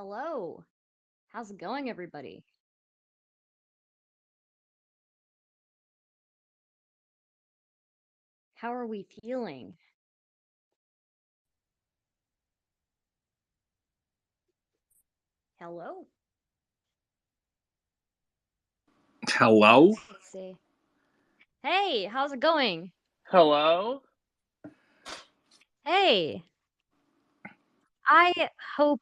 Hello. How's it going, everybody? How are we feeling? Hello. Hello? Let's see. Hey, how's it going? Hello? Hey, I hope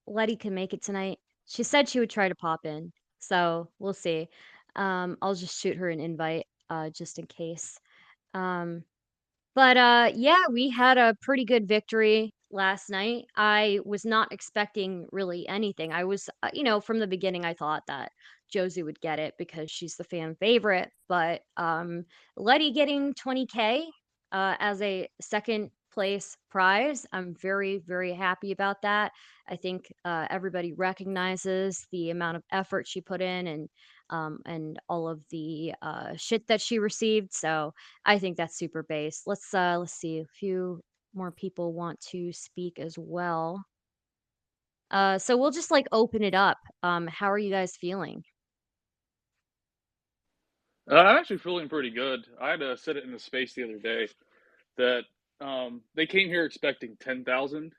Letty can make it tonight. She said she would try to pop in, so we'll see. I'll just shoot her an invite, just in case. Um, But yeah, we had a pretty good victory last night. I was not expecting really anything. I was, from the beginning, I thought that Josie would get it because she's the fan favorite. But Letty getting 20K as a second place prize, I'm very, very happy about that. I think everybody recognizes the amount of effort she put in and all of the shit that she received. So I think that's super base. Let's see. A few more people want to speak as well. So we'll just like open it up. How are you guys feeling? I'm actually feeling pretty good. I had to sit it in the space the other day that they came here expecting 10,000,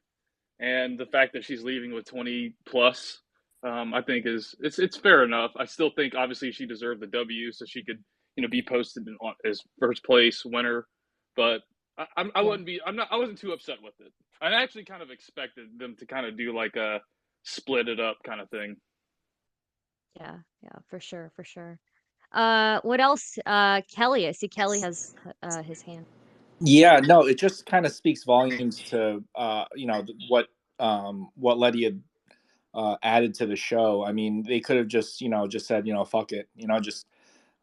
and the fact that she's leaving with 20 plus, I think it's fair enough. I still think obviously she deserved the W so she could be posted as first place winner, but I Yeah, wouldn't be I wasn't too upset with it. I actually kind of expected them to kind of do like a split it up kind of thing. yeah, for sure, for sure. What else? Kelly. I see Kelly has his hand. Yeah, no, it just kind of speaks volumes to what Letty had added to the show. I mean, they could have just just said fuck it, just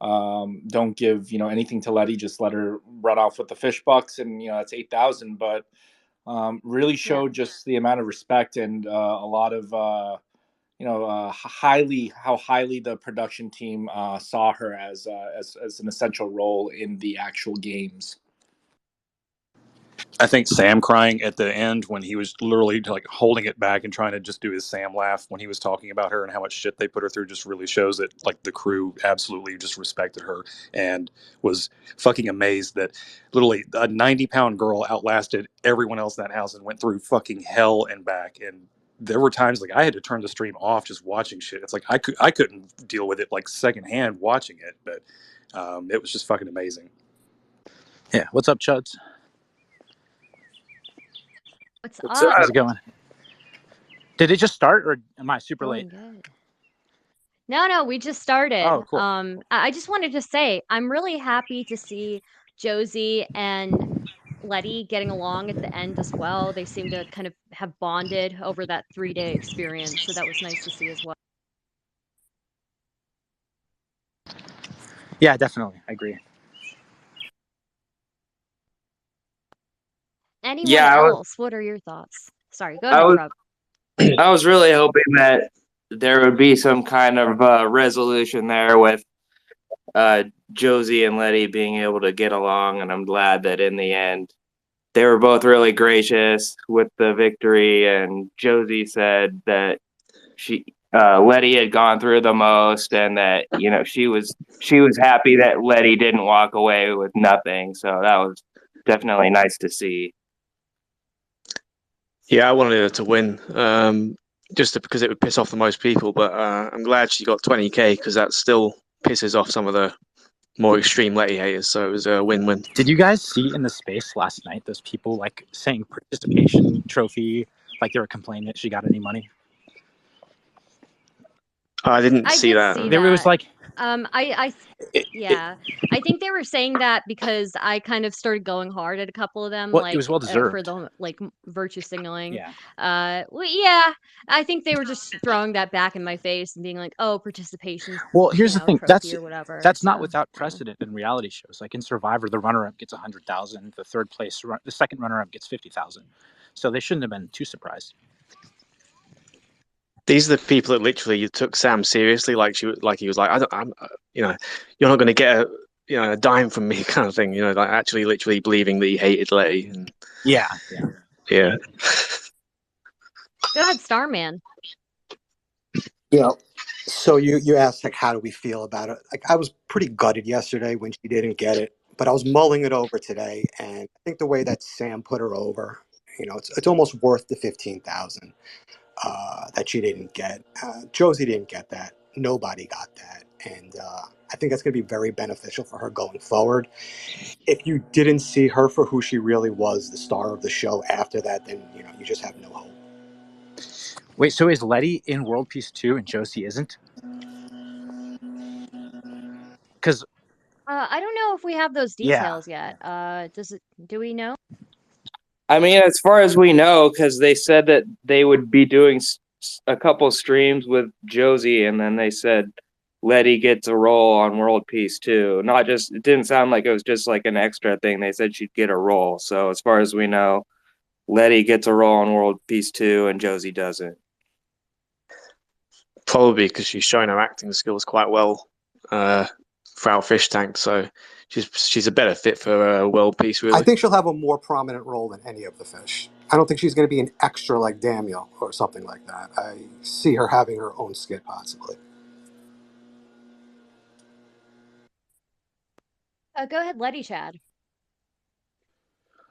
don't give anything to Letty, just let her run off with the fish bucks, and that's 8,000. But really Yeah. showed just the amount of respect and a lot of how highly the production team saw her as an essential role in the actual games. I think Sam crying at the end when he was literally like holding it back and trying to just do his Sam laugh when he was talking about her and how much shit they put her through just really shows that like the crew absolutely just respected her and was fucking amazed that literally a 90-pound girl outlasted everyone else in that house and went through fucking hell and back. And there were times like I had to turn the stream off just watching shit. It's like I couldn't deal with it like secondhand watching it, but it was just fucking amazing. Yeah, what's up, Chuds? What's How's up? it going? Did it just start, or am I super Going late? good. No, we just started. Oh, cool. I just wanted to say I'm really happy to see Josie and Letty getting along at the end as well. They seem to kind of have bonded over that 3-day experience, so that was nice to see as well. Yeah, definitely. I agree. Anyone Yeah, else? What are your thoughts? Sorry, go I ahead, was Rob. I was really hoping that there would be some kind of resolution there with Josie and Letty being able to get along, and I'm glad that in the end they were both really gracious with the victory. And Josie said that she Letty had gone through the most, and that she was happy that Letty didn't walk away with nothing. So that was definitely nice to see. Yeah, I wanted her to win, just because it would piss off the most people. But I'm glad she got 20K because that still pisses off some of the more extreme Letty haters. So it was a win-win. Did you guys see in the space last night those people like saying participation trophy, like they were complaining that she got any money? I didn't I see did that. see There was that. like Yeah, I think they were saying that because I kind of started going hard at a couple of them, well, it like was well for deserved. the like virtue signaling. Yeah. Well, yeah, I think they were just throwing that back in my face and being like, "Oh, participation, Well, here's the thing. trophy or whatever." That's not So, without yeah. precedent in reality shows. Like in Survivor, the runner-up gets 100,000. The second runner-up gets 50,000. So they shouldn't have been too surprised. These are the people that literally took Sam seriously. Like he was like, you're not going to get a dime from me, kind of thing. Like actually, literally believing that he hated Letty. Yeah. Yeah. Go ahead, Starman. You know, so you asked like how do we feel about it? Like I was pretty gutted yesterday when she didn't get it, but I was mulling it over today, and I think the way that Sam put her over, it's almost worth the 15,000 that she didn't get. Josie didn't get that. Nobody got that, and I think that's going to be very beneficial for her going forward. If you didn't see her for who she really was, the star of the show after that, then you just have no hope. Wait, so is Letty in World Peace 2 and Josie isn't? Because I don't know if we have those Yeah. details yet. Do we know? I mean, as far as we know, because they said that they would be doing a couple streams with Josie, and then they said Letty gets a role on World Peace too. Not just, it didn't sound like it was just like an extra thing. They said she'd get a role. So as far as we know, Letty gets a role on World Peace 2 and Josie doesn't. Probably because she's shown her acting skills quite well throughout Fish Tank, so she's a better fit for World Peace, really. I think she'll have a more prominent role than any of the fish. I don't think she's going to be an extra like Daniel or something like that. I see her having her own skit possibly. Go ahead, Letty Chad.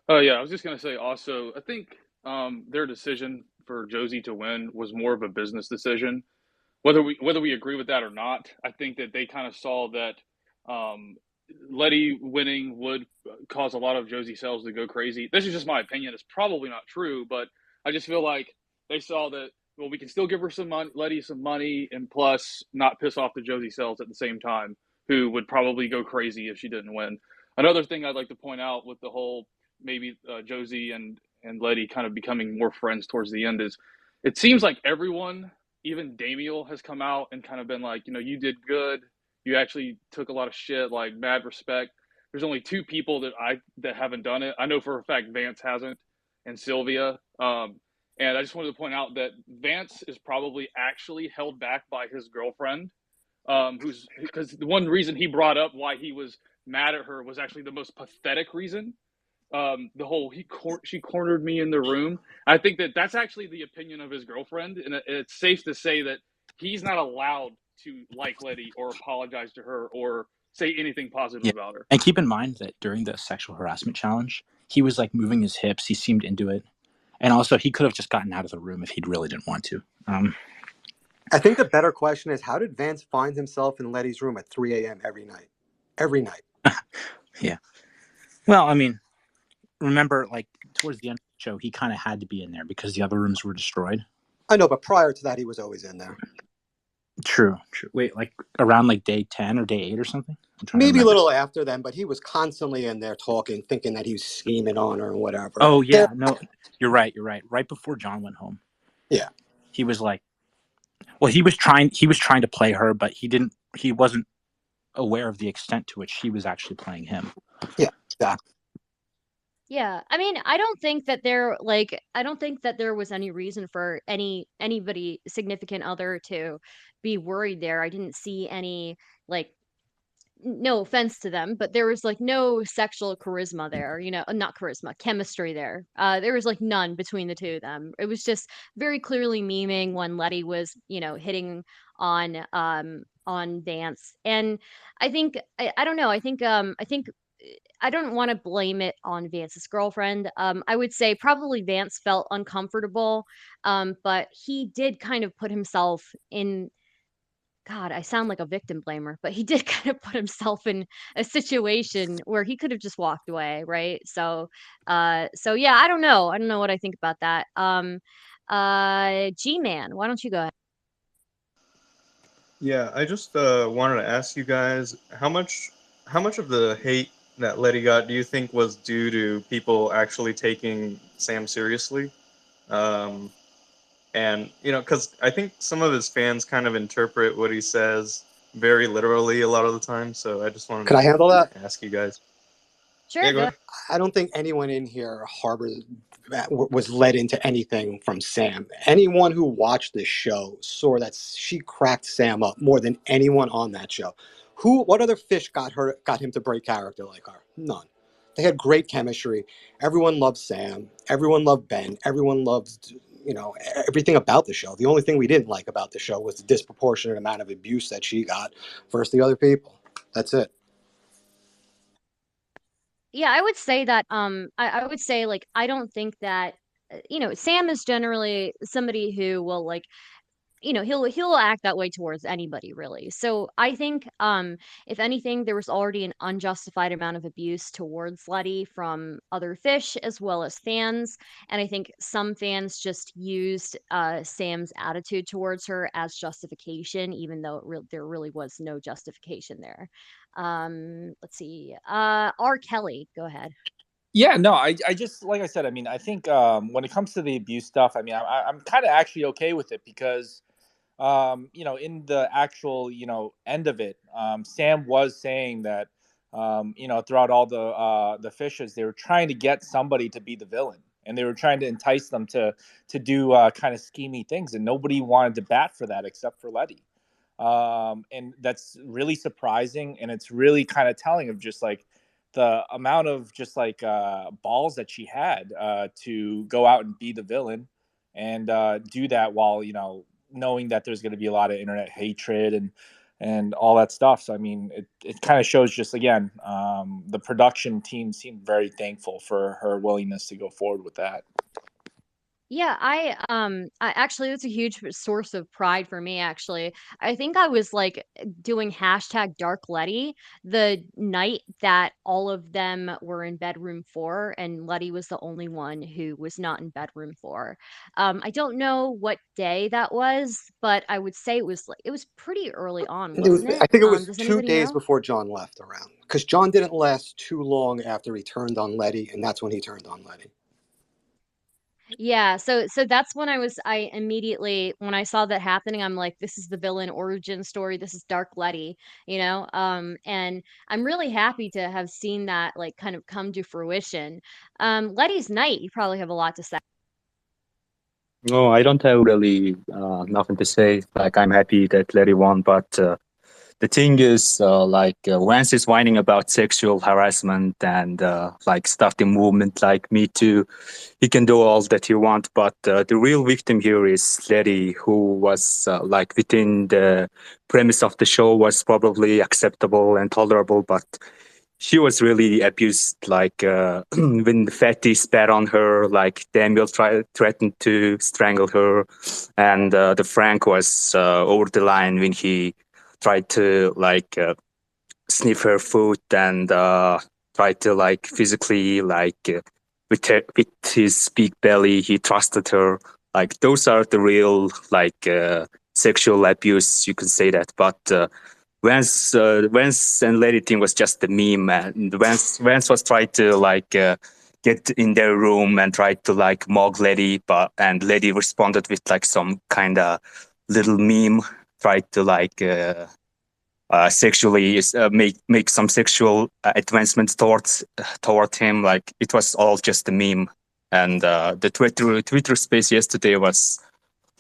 Oh yeah, I was just gonna say also, I think their decision for Josie to win was more of a business decision. Whether we agree with that or not, I think that they kind of saw that um, Letty winning would cause a lot of Josie sales to go crazy. This is just my opinion. It's probably not true, but I just feel like they saw that, well, we can still give her some money, Letty some money, and plus not piss off the Josie sales at the same time, who would probably go crazy if she didn't win. Another thing I'd like to point out with the whole maybe Josie and Letty kind of becoming more friends towards the end is it seems like everyone, even Damiel, has come out and kind of been like, you did good. You actually took a lot of shit, like mad respect. There's only two people that haven't done it. I know for a fact Vance hasn't, and Sylvia. And I just wanted to point out that Vance is probably actually held back by his girlfriend, who's because the one reason he brought up why he was mad at her was actually the most pathetic reason. The whole she cornered me in the room. I think that's actually the opinion of his girlfriend, and it's safe to say that he's not allowed to like Letty or apologize to her or say anything positive about her. And keep in mind that during the sexual harassment challenge, he was like moving his hips. He seemed into it. And also, he could have just gotten out of the room if he really didn't want to. I think the better question is, how did Vance find himself in Letty's room at 3 a.m. every night? Every night. Yeah. Well, I mean, remember, like, towards the end of the show, he kind of had to be in there because the other rooms were destroyed. I know, but prior to that, he was always in there. True. Wait, like around like day 10 or day 8 or something? Maybe a little after then, but he was constantly in there talking, thinking that he was scheming on her and whatever. Oh, yeah. No, you're right. Right before John went home. Yeah. He was like, well, he was trying to play her, but he wasn't aware of the extent to which he was actually playing him. Yeah, exactly. Yeah, I mean, I don't think that there was any reason for anybody significant other to be worried there. I didn't see any, like, no offense to them, but there was like no sexual charisma there, not charisma, chemistry there. There was like none between the two of them. It was just very clearly memeing when Letty was, hitting on Vance. And I think I don't know, I think I don't want to blame it on Vance's girlfriend. I would say probably Vance felt uncomfortable, but he did kind of put himself in. God, I sound like a victim blamer, but he did kind of put himself in a situation where he could have just walked away, right? So yeah, I don't know. I don't know what I think about that. G-Man, why don't you go ahead? Yeah, I just wanted to ask you guys how much of the hate that Letty got do you think was due to people actually taking Sam seriously? And because I think some of his fans kind of interpret what he says very literally a lot of the time. So I just wanted Could I handle that? ask you guys. Sure. Yeah, go ahead. I don't think anyone in here was led into anything from Sam. Anyone who watched this show saw that she cracked Sam up more than anyone on that show. What other fish got him to break character like her? None. They had great chemistry. Everyone loved Sam. Everyone loved Ben. Everyone loved everything about the show. The only thing we didn't like about the show was the disproportionate amount of abuse that she got versus the other people. That's it. Yeah, I would say that I would say like I don't think that Sam is generally somebody who will like he'll act that way towards anybody really. So I think if anything there was already an unjustified amount of abuse towards Letty from other fish as well as fans, and I think some fans just used Sam's attitude towards her as justification even though there really was no justification there. Let's see. R. Kelly, go ahead. Yeah, no, I just like I said. I mean, I think when it comes to the abuse stuff, I mean, I'm kind of actually okay with it because in the actual, end of it, Sam was saying that, throughout all the fishes, they were trying to get somebody to be the villain, and they were trying to entice them to do kind of schemy things, and nobody wanted to bat for that except for Letty. And that's really surprising, and it's really kind of telling of just like the amount of just like balls that she had to go out and be the villain and do that while knowing that there's going to be a lot of internet hatred and all that stuff. So I mean, it kind of shows just again, the production team seemed very thankful for her willingness to go forward with that. Yeah, I actually it's a huge source of pride for me actually. I think I was like doing hashtag Dark Letty the night that all of them were in bedroom 4 and Letty was the only one who was not in bedroom 4. I don't know what day that was, but I would say it was pretty early on, wasn't I it? think it was Does 2 anybody days know? before John left around, because John didn't last too long after he turned on Letty, and that's when he turned on Letty. Yeah, so that's when I immediately when I saw that happening, I'm like, this is the villain origin story. This is Dark Letty, you know? And I'm really happy to have seen that like kind of come to fruition. Letty's Night, you probably have a lot to say. No, I don't have really nothing to say. Like, I'm happy that Letty won, but the thing is, Vance is whining about sexual harassment and like stuff in movement like Me Too. He can do all that he wants, but the real victim here is Letty, who was like within the premise of the show was probably acceptable and tolerable, but she was really abused. Like when Fatty spat on her, like Daniel threatened to strangle her, and the Frank was over the line when he tried to sniff her foot and tried to like physically with his big belly he trusted her. Like those are the real sexual abuse, you can say that. But Vance and Lady thing was just a meme, and Vance was trying to get in their room and tried to like mock Lady, and Lady responded with like some kind of little meme, tried to sexually make some sexual advancements toward him. Like it was all just a meme, and the Twitter space yesterday was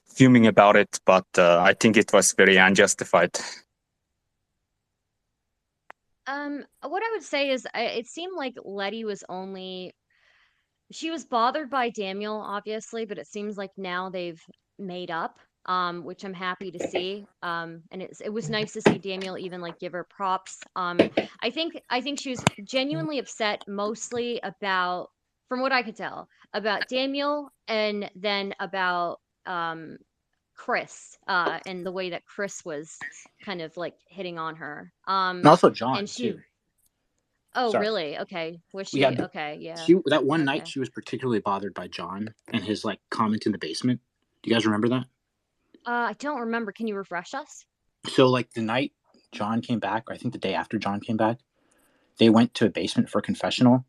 fuming about it, but I think it was very unjustified. What I would say is it seemed like Letty she was bothered by Daniel, obviously, but it seems like now they've made up, which I'm happy to see. And it was nice to see Daniel even like give her props. I think she was genuinely upset mostly about, from what I could tell, about Daniel and then about Chris, and the way that Chris was kind of like hitting on her. And also John And she too. Oh, Sorry. really? Okay. Was We had she? Okay, yeah. that one night Okay. she was particularly bothered by John and his like comment in the basement. Do you guys remember that? I don't remember. Can you refresh us? So like the night John came back, or I think the day after John came back, they went to a basement for a confessional,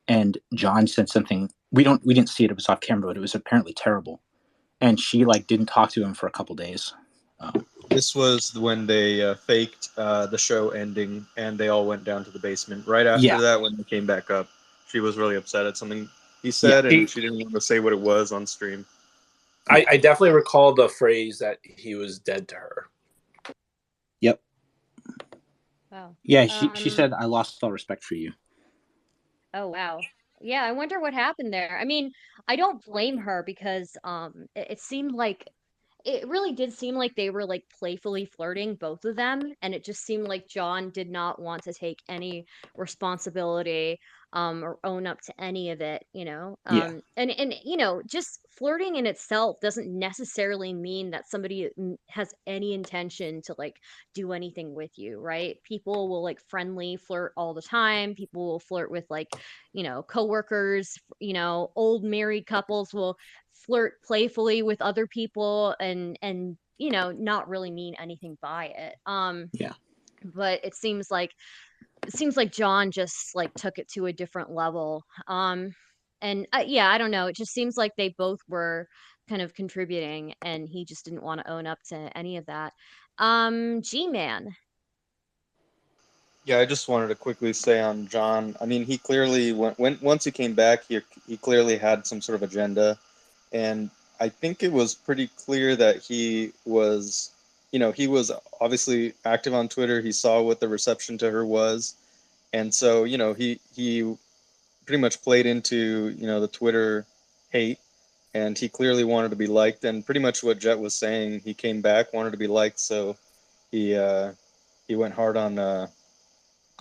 and John said something. We didn't see it. It was off camera, but it was apparently terrible. And she like didn't talk to him for a couple days. This was when they faked the show ending, and they all went down to the basement. Right after that, when they came back up, she was really upset at something he said, and she didn't want to say what it was on stream. I definitely recall the phrase that he was dead to her. Yep. Wow. Yeah, she said, "I lost all respect for you." Oh, wow. Yeah, I wonder what happened there. I mean, I don't blame her because it seemed like it really did seem like they were like playfully flirting, both of them, and it just seemed like John did not want to take any responsibility or own up to any of it, you know. Yeah. And you know, just flirting in itself doesn't necessarily mean that somebody has any intention to like do anything with you, right? People will like friendly flirt all the time. People will flirt with like, you know, coworkers, you know, old married couples will flirt playfully with other people and you know, not really mean anything by it. Yeah. But it seems like John just like took it to a different level. And yeah, I don't know. It just seems like they both were kind of contributing, and he just didn't want to own up to any of that. G-Man. Yeah, I just wanted to quickly say on John. I mean, he clearly when once he came back, he clearly had some sort of agenda, and I think it was pretty clear that he was, he was obviously active on Twitter. He saw what the reception to her was, and so he pretty much played into the Twitter hate, and he clearly wanted to be liked. And pretty much what Jet was saying, he came back, wanted to be liked, so he went hard on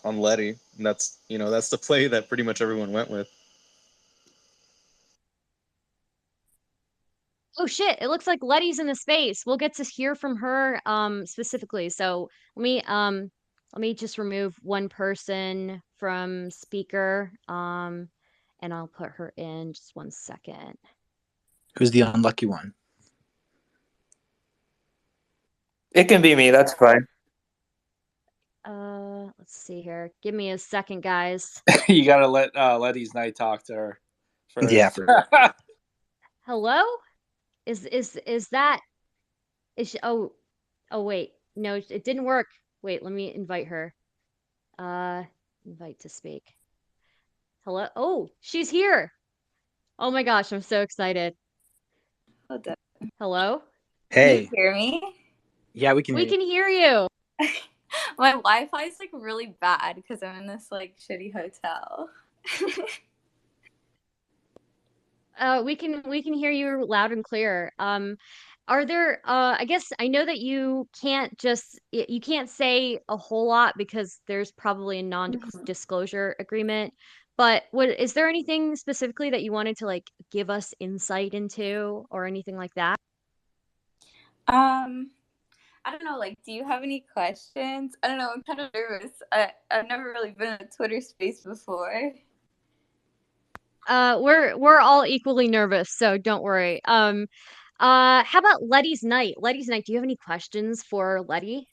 Letty, and that's the play that pretty much everyone went with. Oh shit, it looks like Letty's in the space. We'll get to hear from her specifically. So let me just remove one person from speaker. And I'll put her in just 1 second. Who's the unlucky one? It can be me. That's fine. Let's see here. Give me a second, guys. You gotta let Letty's night talk to her first. Yeah. Hello? Is that is she, oh wait. No, it didn't work. Wait, let me invite her. Invite to speak. Hello? Oh, she's here. Oh my gosh, I'm so excited. Hold up. Hello? Hey. Can you hear me? Yeah, we can hear you. My Wi-Fi is like really bad because I'm in this like shitty hotel. We can hear you loud and clear. Are there I guess I know that you can't say a whole lot because there's probably a non-disclosure agreement, but is there anything specifically that you wanted to like give us insight into or anything like that? I don't know, like, do you have any questions? I don't know, I'm kind of nervous. I've never really been in a Twitter space before. We're all equally nervous, so don't worry. How about Letty's night? Letty's night, do you have any questions for Letty?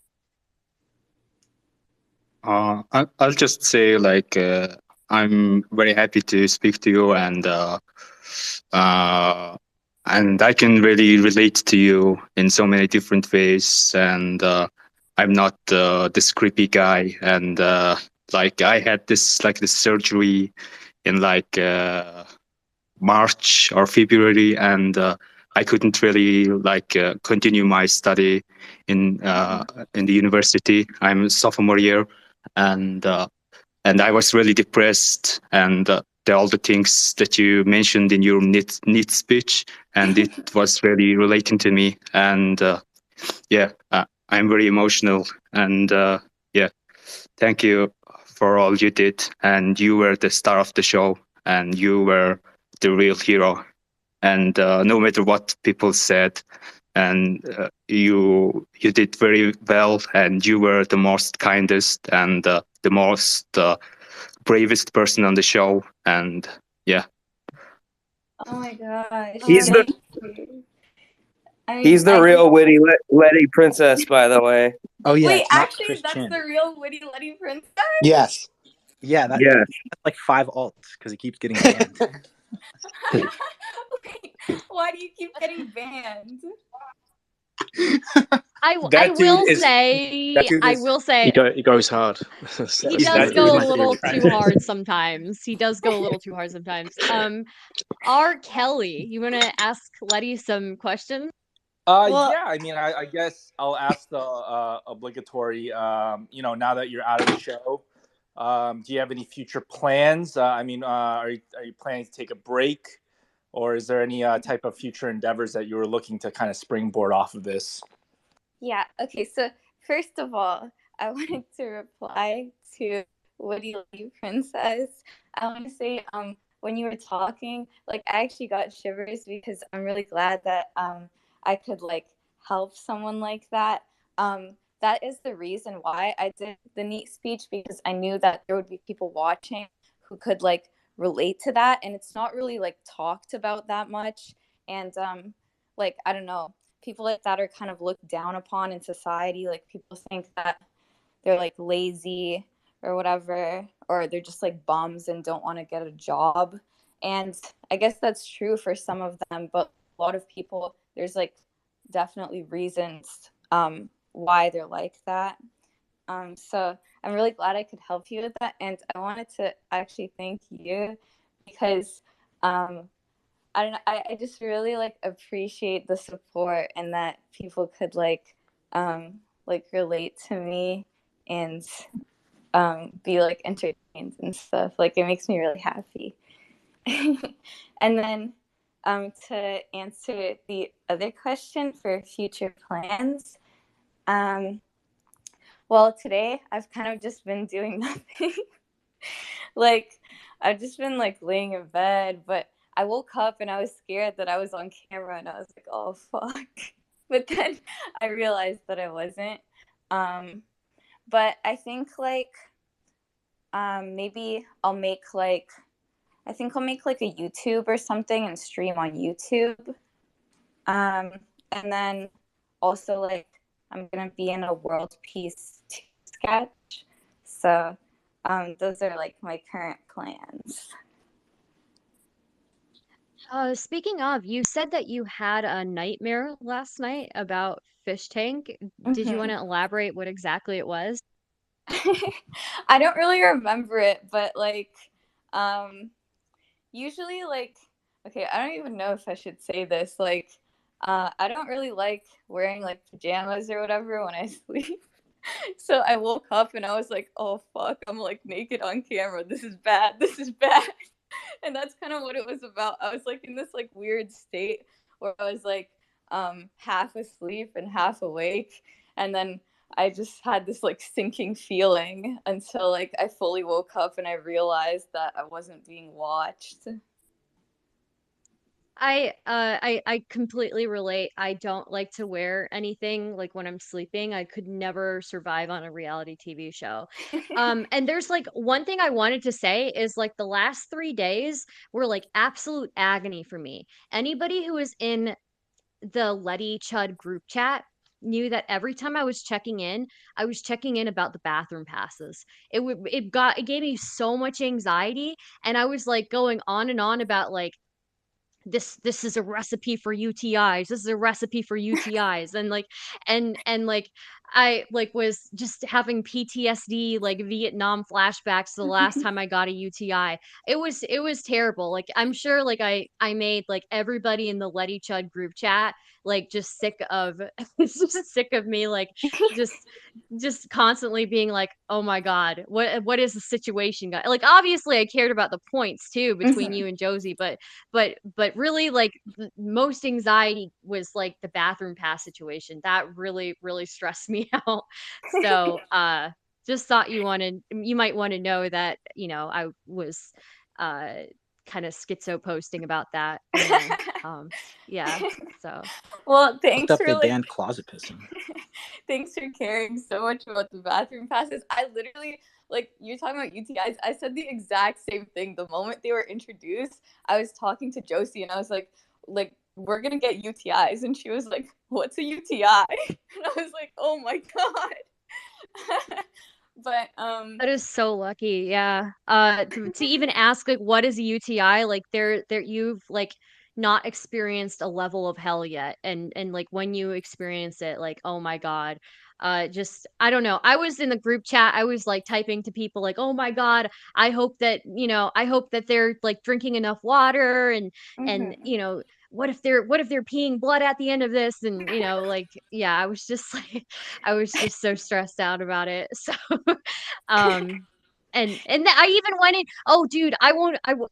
I'll just say I'm very happy to speak to you, and I can really relate to you in so many different ways. And I'm not this creepy guy, and I had this surgery in March or February, and I couldn't really continue my study in the university. I'm a sophomore year, and I was really depressed, and all the things that you mentioned in your NEET speech, and it was really relating to me. And I'm very emotional, and thank you for all you did. And you were the star of the show, and you were the real hero. And no matter what people said, and you did very well, and you were the most kindest and the most bravest person on the show. And yeah, Oh my gosh. He's the real witty Letty princess, by the way. Oh yeah. Wait, actually, that's the real witty Letty princess? Yes. Yeah, that's like 5 alts because he keeps getting banned. Wait, why do you keep getting banned? I will say he goes hard. He does go a little too hard sometimes. He does go a little too hard sometimes. R. Kelly, you want to ask Letty some questions? Yeah, I mean, I guess I'll ask the obligatory. Now that you're out of the show, Do you have any future plans? Are you planning to take a break, or is there any type of future endeavors that you were looking to kind of springboard off of this? Yeah, okay, so first of all, I wanted to reply to Woody Lee Princess. I want to say, when you were talking, like, I actually got shivers because I'm really glad that I could like help someone like that. That is the reason why I did the neat speech, because I knew that there would be people watching who could like relate to that, and it's not really like talked about that much. And like, I don't know, people like that are kind of looked down upon in society. Like, people think that they're like lazy or whatever, or they're just like bums and don't want to get a job. And I guess that's true for some of them, but a lot of people, there's like definitely reasons why they're like that. So I'm really glad I could help you with that. And I wanted to actually thank you because I don't know, I just really like appreciate the support and that people could like relate to me and be like entertained and stuff. Like, it makes me really happy. And then to answer the other question for future plans, well, today I've kind of just been doing nothing. Like, I've just been like laying in bed, but I woke up and I was scared that I was on camera and I was like, oh fuck. But then I realized that I wasn't. But I think like maybe I'll make like a YouTube or something and stream on YouTube. And then also like I'm gonna be in a world peace sketch. So those are like my current plans. Speaking of, you said that you had a nightmare last night about Fish Tank. Did you want to elaborate what exactly it was? I don't really remember it, but like usually like, okay, I don't even know if I should say this. Like, I don't really like wearing like pajamas or whatever when I sleep. So I woke up and I was like, oh fuck, I'm like naked on camera. This is bad. This is bad. And that's kind of what it was about. I was like in this like weird state where I was like half asleep and half awake. And then I just had this like sinking feeling until like I fully woke up and I realized that I wasn't being watched. I completely relate. I don't like to wear anything like when I'm sleeping. I could never survive on a reality TV show. And there's like one thing I wanted to say is like the last 3 days were like absolute agony for me. Anybody who was in the Letty Chud group chat knew that every time I was checking in, I was checking in about the bathroom passes. It gave me so much anxiety, and I was like going on and on about like this is a recipe for UTIs. This is a recipe for UTIs. And like and like I like was just having PTSD, like Vietnam flashbacks to the last time I got a UTI. It was terrible. Like I'm sure like I made like everybody in the Letty Chud group chat like just sick of just sick of me like just just constantly being like, oh my god, what is the situation, guy? Like obviously I cared about the points too between you and Josie, but really like most anxiety was like the bathroom pass situation that really stressed me out. So just thought you might want to know that I was uh kind of schizo posting about that, yeah, so Well, Fucked up they banned closet pissing. thanks for caring so much about the bathroom passes. I literally, like, you're talking about UTIs. I said the exact same thing the moment they were introduced. I was talking to Josie and I was like, we're gonna get UTIs, and she was like, "What's a UTI?" And I was like, "Oh my god." But that is so lucky, yeah. To even ask like what is a UTI, like there you've like not experienced a level of hell yet, and like when you experience it, like oh my god. Just I don't know. I was in the group chat. I was like typing to people like, "Oh my god, I hope that they're like drinking enough water and what if they're peeing blood at the end of this?" And like yeah, I was just so stressed out about it. So um I even went in. Oh, dude,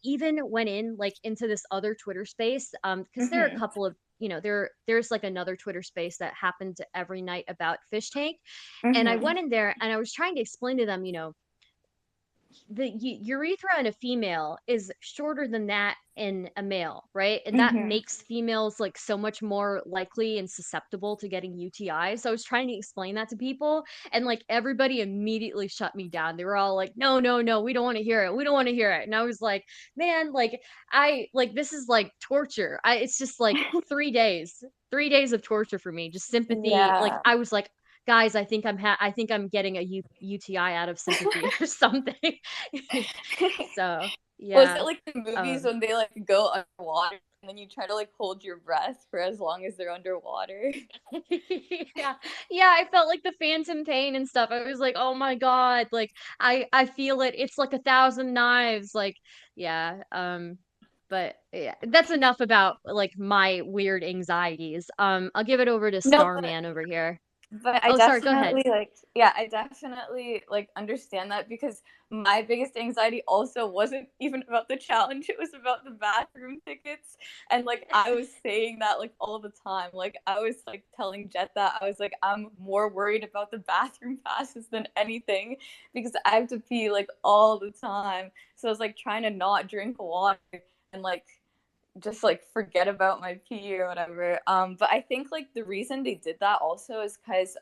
even went in like into this other Twitter space, because there are a couple of, there's like another Twitter space that happened every night about Fish Tank, and I went in there and I was trying to explain to them, the urethra in a female is shorter than that in a male, right? And that makes females like so much more likely and susceptible to getting UTI. So I was trying to explain that to people, and like everybody immediately shut me down. They were all like, "No, no, no, we don't want to hear it. We don't want to hear it." And I was like, "Man, like this is like torture. It's just like 3 days of torture for me. Just sympathy." Like Yeah. I was like, guys, I think I'm getting a UTI out of sympathy or something. So Was it yeah. like the movies when they like go underwater and then you try to like hold your breath for as long as they're underwater? Yeah. Yeah, I felt like the phantom pain and stuff. I was like, oh my God, like I feel it. It's like 1,000 knives. Like, yeah. But yeah, that's enough about like my weird anxieties. I'll give it over to No, Starman over here. but I Oh, sorry, go ahead. definitely like, yeah, I definitely like understand that because my biggest anxiety also wasn't even about the challenge. It was about the bathroom tickets. And like I was saying that like all the time. Like I was like telling Jet that I was like, I'm more worried about the bathroom passes than anything because I have to pee like all the time. So I was like trying to not drink water and like just like forget about my pee or whatever. But I think like the reason they did that also is because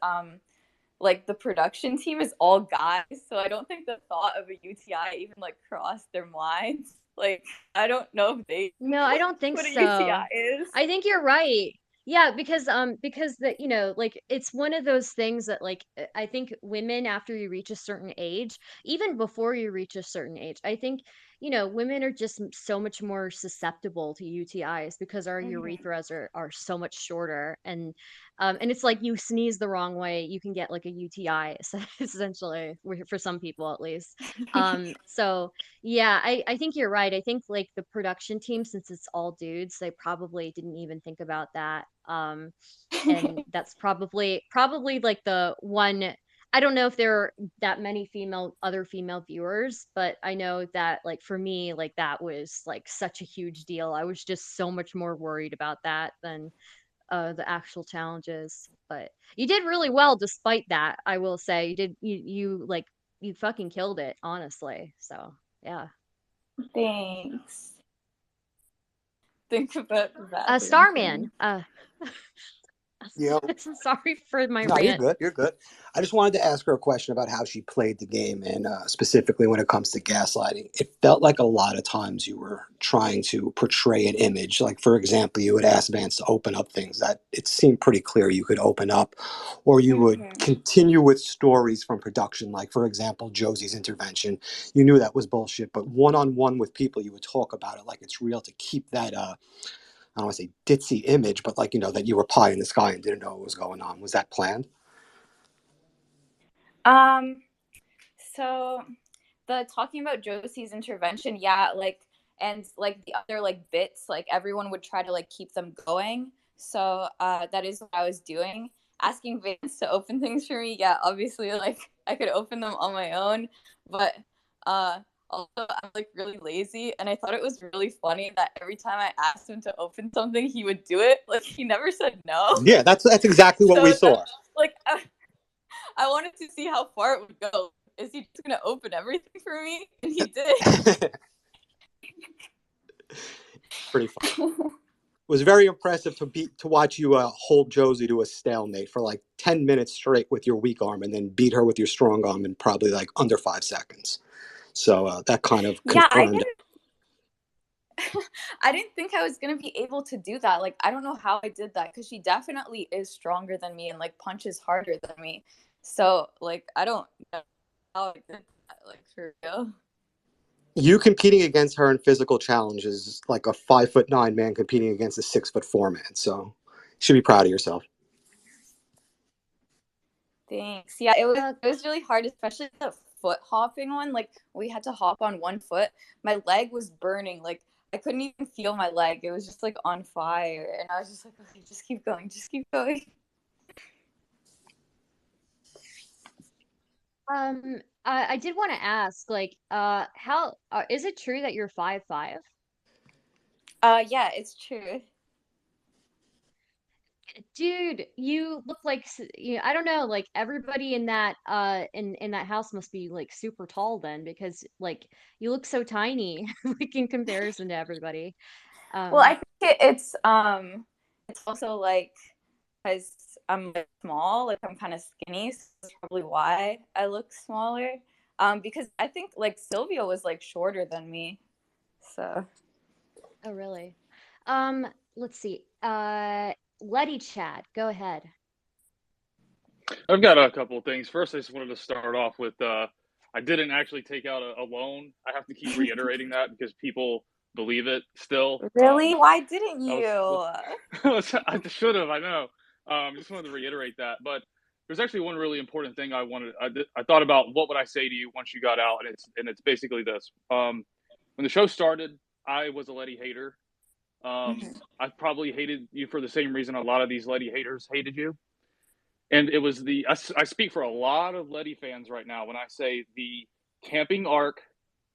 like the production team is all guys, so I don't think the thought of a UTI even like crossed their minds. Like I don't know if they No, I don't think what a UTI so. is. I think you're right. Yeah, because that, like it's one of those things that like I think women after you reach a certain age, even before you reach a certain age, I think, women are just so much more susceptible to UTIs because our urethras are so much shorter, and it's like you sneeze the wrong way, you can get like a UTI essentially for some people at least. So yeah, I think you're right. I think like the production team, since it's all dudes, they probably didn't even think about that. And that's probably like the one. I don't know if there are that many other female viewers, but I know that like for me, like that was like such a huge deal. I was just so much more worried about that than the actual challenges. But you did really well despite that. I will say you like you fucking killed it, honestly. So yeah. Thanks. Think about the bathroom Starman. thing. Yeah. Sorry for my No, you're rant. good. You're good. I just wanted to ask her a question about how she played the game, and specifically when it comes to gaslighting. It felt like a lot of times you were trying to portray an image. Like, for example, you would ask Vance to open up things that it seemed pretty clear you could open up, or you would continue with stories from production. Like, for example, Josie's intervention. You knew that was bullshit, but one-on-one with people, you would talk about it like it's real to keep that I don't want to say ditzy image, but like, that you were pie in the sky and didn't know what was going on. Was that planned? So the talking about Josie's intervention, yeah, like and like the other like bits, like everyone would try to like keep them going. So that is what I was doing. Asking Vance to open things for me, yeah, obviously like I could open them on my own, but also I'm like really lazy and I thought it was really funny that every time I asked him to open something, he would do it. Like he never said no. Yeah, that's exactly what we So saw. like I wanted to see how far it would go. Is he just gonna open everything for me? And he did. Pretty fun. It was very impressive to watch you hold Josie to a stalemate for like 10 minutes straight with your weak arm and then beat her with your strong arm in probably like under 5 seconds. So that kind of Yeah, confirmed it. I didn't think I was gonna be able to do that. Like I don't know how I did that because she definitely is stronger than me and like punches harder than me. So like I don't know how I did that, like for real. You competing against her in physical challenges is like a 5'9" man competing against a 6'4" man. So you should be proud of yourself. Thanks. Yeah, it was really hard, especially the foot hopping one. Like we had to hop on one foot. My leg was burning. Like I couldn't even feel my leg. It was just like on fire. And I was just like, okay, just keep going, just keep going. I did want to ask, like, how is it true that you're 5'5"? Yeah, it's true. Dude, you look like I don't know, like everybody in that in that house must be like super tall then because like you look so tiny like in comparison to everybody. Well, I Um think it's also like because I'm like, small, like I'm kind of skinny, so that's probably why I look smaller. Because I think like Sylvia was like shorter than me, so. oh really? Let's see. Letty Chad, go ahead. I've got a couple of things. First, I just wanted to start off with I didn't actually take out a loan. I have to keep reiterating that because people believe it still. Really? Why didn't That you? I should have. I know. Just wanted to reiterate that. But there's actually one really important thing I thought about. What would I say to you once you got out? And it's basically this. When the show started, I was a Letty hater. I probably hated you for the same reason a lot of these Letty haters hated you. And it was I speak for a lot of Letty fans right now when I say the camping arc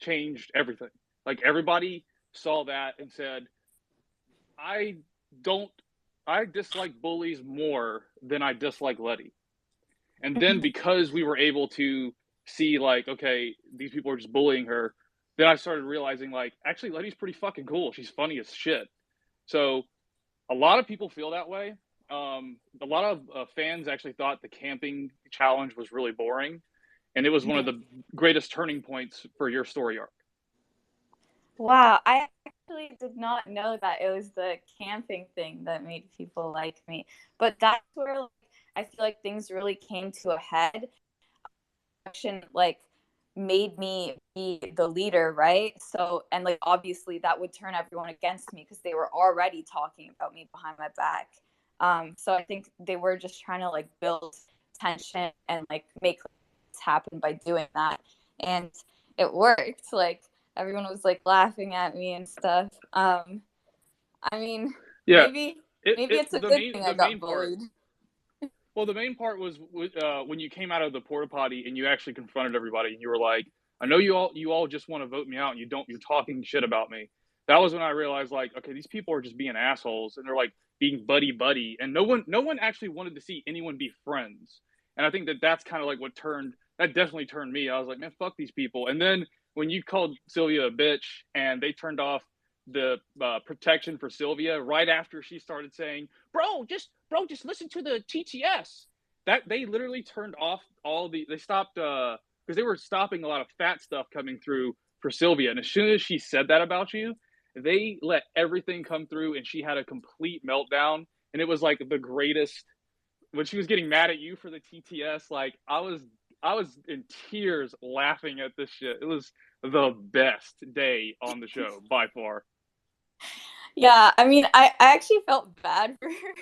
changed everything. Like everybody saw that and said, I don't, I dislike bullies more than I dislike Letty. And then because we were able to see, like, okay, these people are just bullying her, then I started realizing, like, actually, Letty's pretty fucking cool. She's funny as shit. So a lot of people feel that way. A lot of fans actually thought the camping challenge was really boring, and it was one of the greatest turning points for your story arc. Wow, I actually did not know that it was the camping thing that made people like me. But that's where like, I feel like things really came to a head. Like made me be the leader, right? So and like obviously that would turn everyone against me because they were already talking about me behind my back. So I think they were just trying to like build tension and like make this happen by doing that, and it worked. Like everyone was like laughing at me and stuff. I mean, Yeah, maybe it's a good thing I the got main part. bullied. Well, the main part was when you came out of the porta potty and you actually confronted everybody and you were like, "I know you all just want to vote me out and you're talking shit about me." That was when I realized, like, okay, these people are just being assholes and they're like being buddy and no one actually wanted to see anyone be friends. And I think that's kind of like that definitely turned me. I was like, man, fuck these people. And then when you called Sylvia a bitch and they turned off the protection for Sylvia right after she started saying, bro, just listen to the TTS. That they literally turned off they stopped because they were stopping a lot of fat stuff coming through for Sylvia. And as soon as she said that about you, they let everything come through and she had a complete meltdown. And it was like the greatest when she was getting mad at you for the TTS, like I was in tears laughing at this shit. It was the best day on the show by far. Yeah, I mean, I actually felt bad for her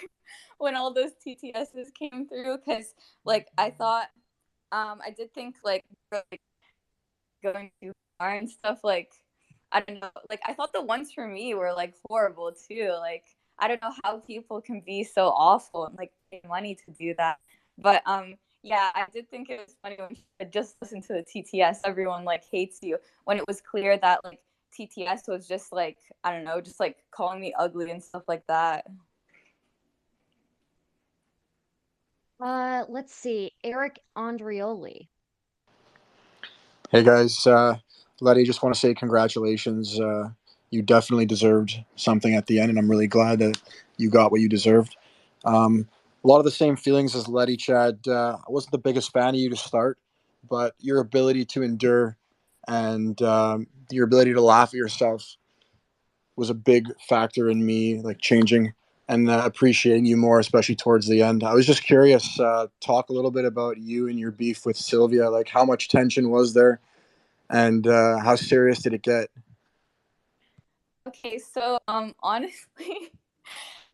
when all those TTSs came through because, like, I thought, I did think, like, going too far and stuff, like, I don't know, like, I thought the ones for me were, like, horrible too. Like, I don't know how people can be so awful and, like, pay money to do that. But, yeah, I did think it was funny when she said, just listen to the TTS, everyone, like, hates you, when it was clear that, like, TTS was just like, I don't know, just like calling me ugly and stuff like that. Let's see. Eric Andrioli. Hey guys, Letty, just want to say congratulations. You definitely deserved something at the end, and I'm really glad that you got what you deserved. A lot of the same feelings as Letty, Chad. I wasn't the biggest fan of you to start, but your ability to endure and your ability to laugh at yourself was a big factor in me like changing and appreciating you more, especially towards the end. I was just curious, talk a little bit about you and your beef with Sylvia. Like, how much tension was there, and how serious did it get? Okay, so honestly,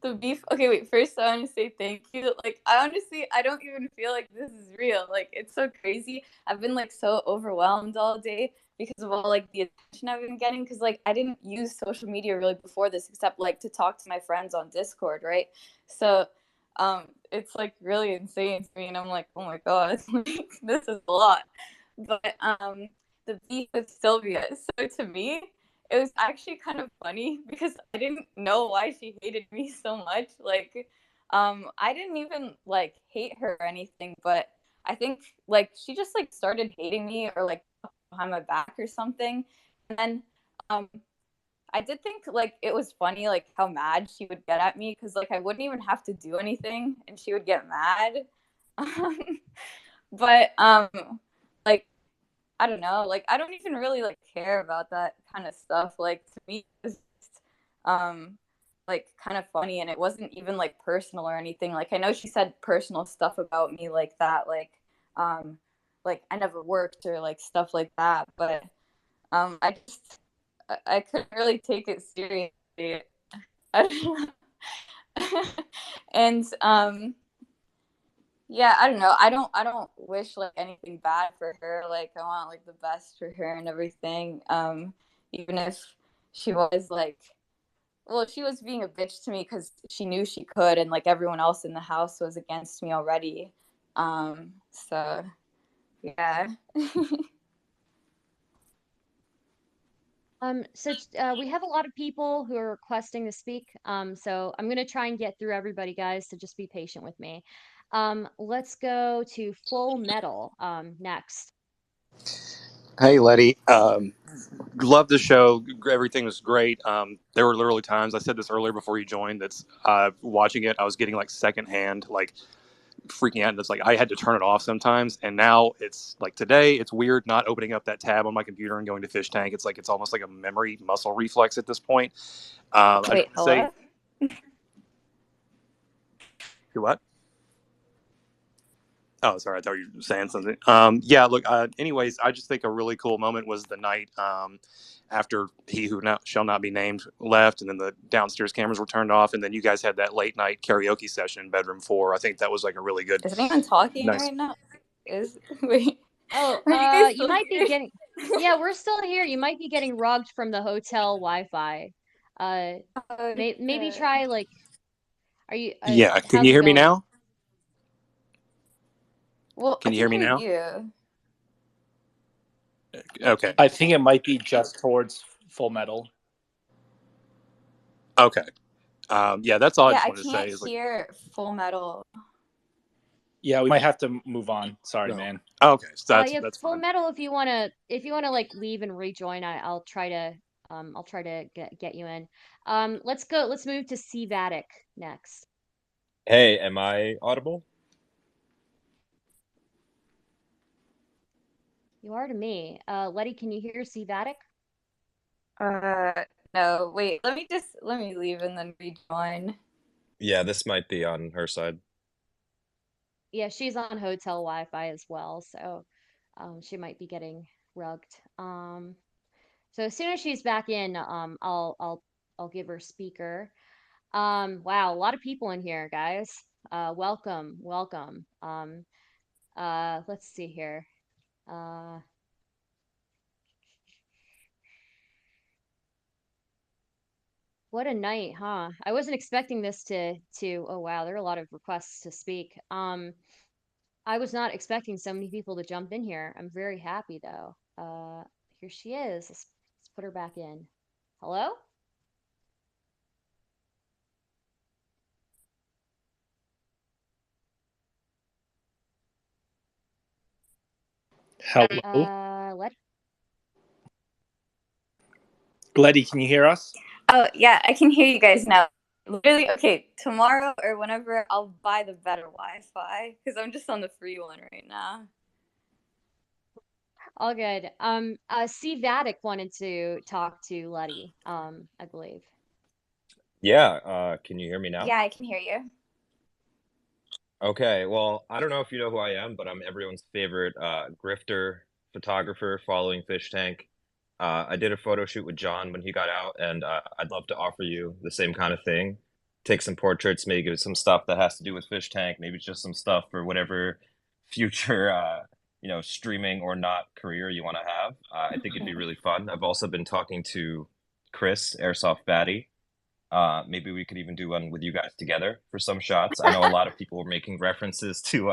the beef. Okay, wait. First, I want to say thank you. Like, I don't even feel like this is real. Like, it's so crazy. I've been like so overwhelmed all day because of all like the attention I've been getting. Because like I didn't use social media really before this, except like to talk to my friends on Discord, right? So, it's like really insane to me, and I'm like, oh my god, like, this is a lot. but the beef with Sylvia. So to me, it was actually kind of funny because I didn't know why she hated me so much. Like, I didn't even like hate her or anything, but I think like she just like started hating me or like behind my back or something. And then I did think like it was funny like how mad she would get at me because like I wouldn't even have to do anything and she would get mad. But like I don't know, like I don't even really like care about that kind of stuff. Like to me it's just, like kind of funny and it wasn't even like personal or anything. Like I know she said personal stuff about me like that, like I never worked or like stuff like that, but I couldn't really take it seriously. And yeah, I don't know. I don't wish like anything bad for her. Like I want like the best for her and everything. Even if she was like, well, she was being a bitch to me because she knew she could, and like everyone else in the house was against me already. So yeah. We have a lot of people who are requesting to speak. So I'm gonna try and get through everybody, guys. So just be patient with me. Let's go to Full Metal next. Hey, Letty. Love the show. Everything was great. There were literally times, I said this earlier before you joined, that's watching it, I was getting like secondhand, like freaking out. And it's like I had to turn it off sometimes. And now it's like today, it's weird not opening up that tab on my computer and going to Fish Tank. It's like it's almost like a memory muscle reflex at this point. I just Wait, want to say, hello? you what? Oh, sorry. I thought you were saying something. Yeah, look, anyways, I just think a really cool moment was the night after He Who Shall Not Be Named left, and then the downstairs cameras were turned off, and then you guys had that late night karaoke session in bedroom 4. I think that was like a really good, Is anyone talking nice. right now? Wait, Oh, are you guys you still might be here? getting, yeah, we're still here. You might be getting rugged from the hotel Wi-Fi. Maybe Okay. try like, Yeah, can how's you it hear me going? now? Well, I Can you can hear me hear now? you. Okay. I think it might be just towards Full Metal. Okay. Yeah, that's all I Yeah, just I wanted to say can't is like, hear Full Metal. Yeah, we might have to move on. Sorry, no. man. Okay, so Yeah, that's Full fine. Metal, if you wanna like leave and rejoin, I'll try to get you in. Let's move to Vatic next. Hey, am I audible? You are to me. Letty, can you hear Vatic? No, wait, let me leave and then rejoin. Yeah, this might be on her side. Yeah, she's on hotel Wi-Fi as well, so she might be getting rugged. So as soon as she's back in, I'll give her speaker. Wow, a lot of people in here, guys. Welcome, welcome. Let's see here. What a night, huh? I wasn't expecting this to oh wow, there are a lot of requests to speak. I was not expecting so many people to jump in here. I'm very happy though. Here she is. Let's put her back in. Hello? Hello, Letty. Letty. Can you hear us? Oh, yeah, I can hear you guys now. Literally, okay, tomorrow or whenever I'll buy the better Wi-Fi because I'm just on the free one right now. All good. Vatic wanted to talk to Letty, I believe. Yeah, can you hear me now? Yeah, I can hear you. Okay, well, I don't know if you know who I am, but I'm everyone's favorite grifter photographer following Fish Tank. I did a photo shoot with John when he got out, and I'd love to offer you the same kind of thing. Take some portraits, maybe some stuff that has to do with Fish Tank, maybe just some stuff for whatever future, streaming or not career you want to have. I think it'd be really fun. I've also been talking to Chris, Airsoft Batty. Maybe we could even do one with you guys together for some shots. I know a lot of people were making references to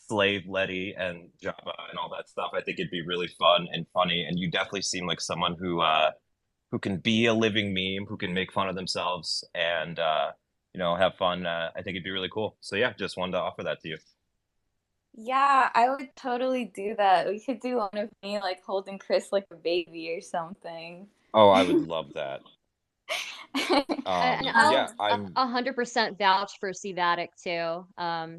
slave Letty and Jabba and all that stuff. I think it'd be really fun and funny. And you definitely seem like someone who can be a living meme, who can make fun of themselves and have fun. I think it'd be really cool. So yeah, just wanted to offer that to you. Yeah, I would totally do that. We could do one of me like holding Chris like a baby or something. Oh, I would love that. And Yeah, I'll I'm 100% vouch for Cvatic too.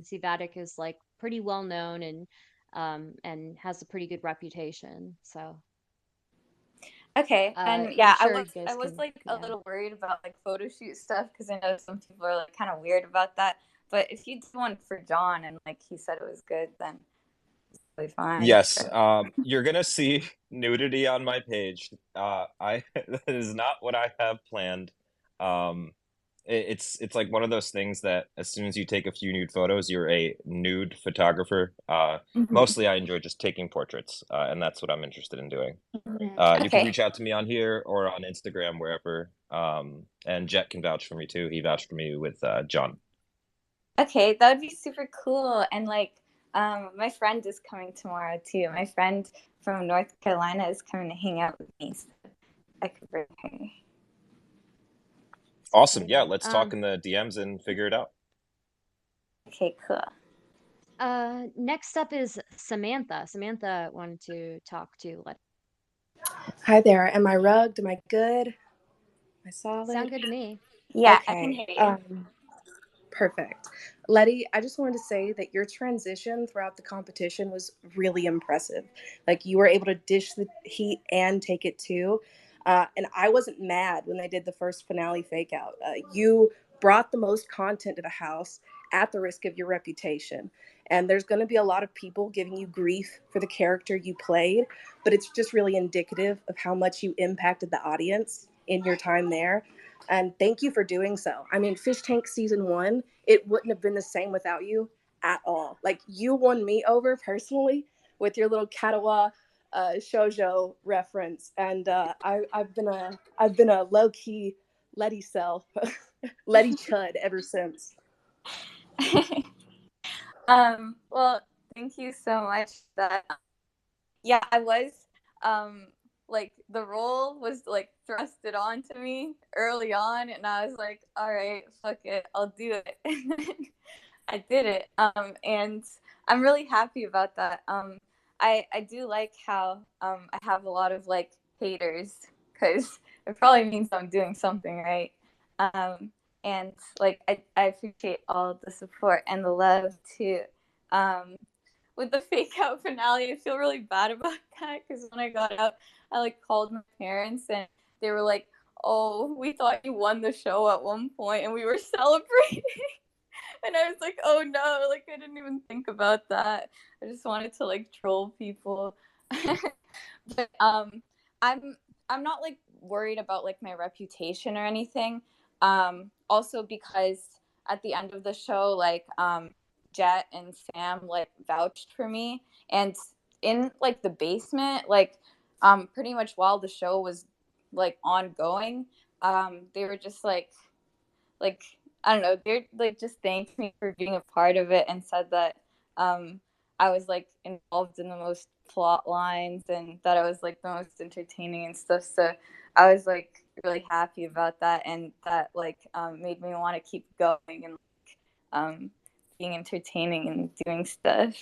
Cvatic is like pretty well known and has a pretty good reputation. So Okay, and I'm yeah, I sure was you guys I was can, like a yeah. little worried about like photo shoot stuff because I know some people are like kind of weird about that. But if you do one for John and like he said it was good, then it's really fine. Yes, you're gonna see nudity on my page. I that is not what I have planned. Um, it's like one of those things that as soon as you take a few nude photos, you're a nude photographer. Mostly I enjoy just taking portraits, and that's what I'm interested in doing. You can Okay. reach out to me on here or on Instagram, wherever. And Jet can vouch for me too. He vouched for me with John. Okay, that would be super cool. And like, my friend is coming tomorrow too. My friend from North Carolina is coming to hang out with me, so I could bring her. Awesome. Yeah, let's Um, talk in the DMs and figure it out. Okay, cool. Next up is Samantha. Samantha wanted to talk to Letty. Hi there. Am I rugged? Am I good? Am I solid? Sound good to me. Yeah, I can Okay. hear you. Perfect. Letty, I just wanted to say that your transition throughout the competition was really impressive. Like you were able to dish the heat and take it too. And I wasn't mad when they did the first finale fake out. You brought the most content to the house at the risk of your reputation. And there's going to be a lot of people giving you grief for the character you played, but it's just really indicative of how much you impacted the audience in your time there. And thank you for doing so. I mean, Fish Tank season 1, it wouldn't have been the same without you at all. Like you won me over personally with your little Katawa shoujo reference, and I've been a low key Letty cell, Letty chud ever since. Well, thank you so much for that. Yeah, I was like the role was like thrusted onto me early on and I was like, all right, fuck it, I'll do it. And then I did it. And I'm really happy about that. I do like how I have a lot of like haters because it probably means I'm doing something right. And like I appreciate all the support and the love too. With the fake out finale, I feel really bad about that because when I got out, I like called my parents and they were like, "Oh, we thought you won the show at one point and we were celebrating." And I was like, "Oh no, like I didn't even think about that. I just wanted to like troll people." But I'm not like worried about like my reputation or anything. Also because at the end of the show, like Jet and Sam like vouched for me, and in like the basement, like pretty much while the show was like ongoing, they were just like I don't know, they're like just thanked me for being a part of it and said that I was like involved in the most plot lines and that I was like the most entertaining and stuff. So I was like really happy about that, and that like made me want to keep going and like being entertaining and doing stuff.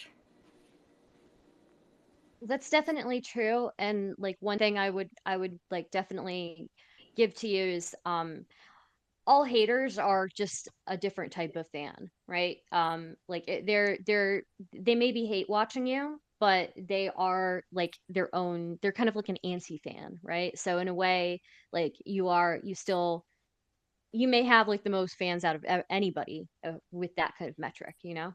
That's definitely true. And like one thing I would like definitely give to you is all haters are just a different type of fan, right? Like they maybe hate watching you, but they are like their own. They're kind of like an anti fan, right? So in a way, like you may have like the most fans out of anybody with that kind of metric, you know.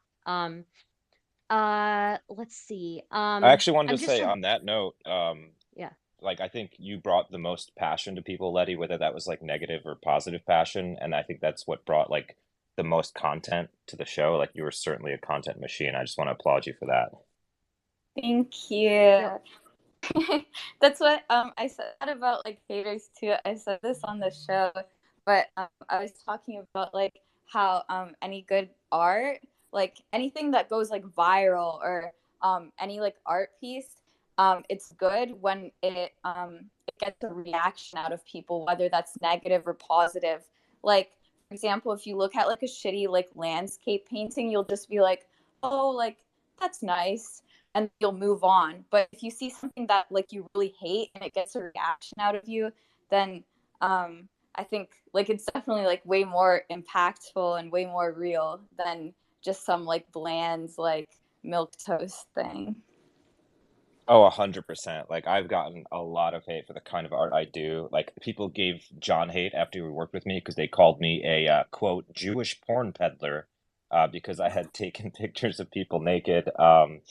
Let's see. I actually wanted I'm to just say trying. on that note, Yeah. like I think you brought the most passion to people, Letty, whether that was like negative or positive passion, and I think that's what brought like the most content to the show. Like you were certainly a content machine. I just want to applaud you for that. Thank you. Yep. That's what I said about like haters too. I said this on the show, but I was talking about like how any good art like anything that goes like viral or any like art piece, it's good when it gets a reaction out of people, whether that's negative or positive. Like, for example, if you look at like a shitty like landscape painting, you'll just be like, oh, like that's nice, and you'll move on. But if you see something that like you really hate and it gets a reaction out of you, then I think like it's definitely like way more impactful and way more real than just some like bland like milk toast thing. Oh, 100%. Like I've gotten a lot of hate for the kind of art I do. Like people gave John hate after he worked with me because they called me a quote Jewish porn peddler because I had taken pictures of people naked. The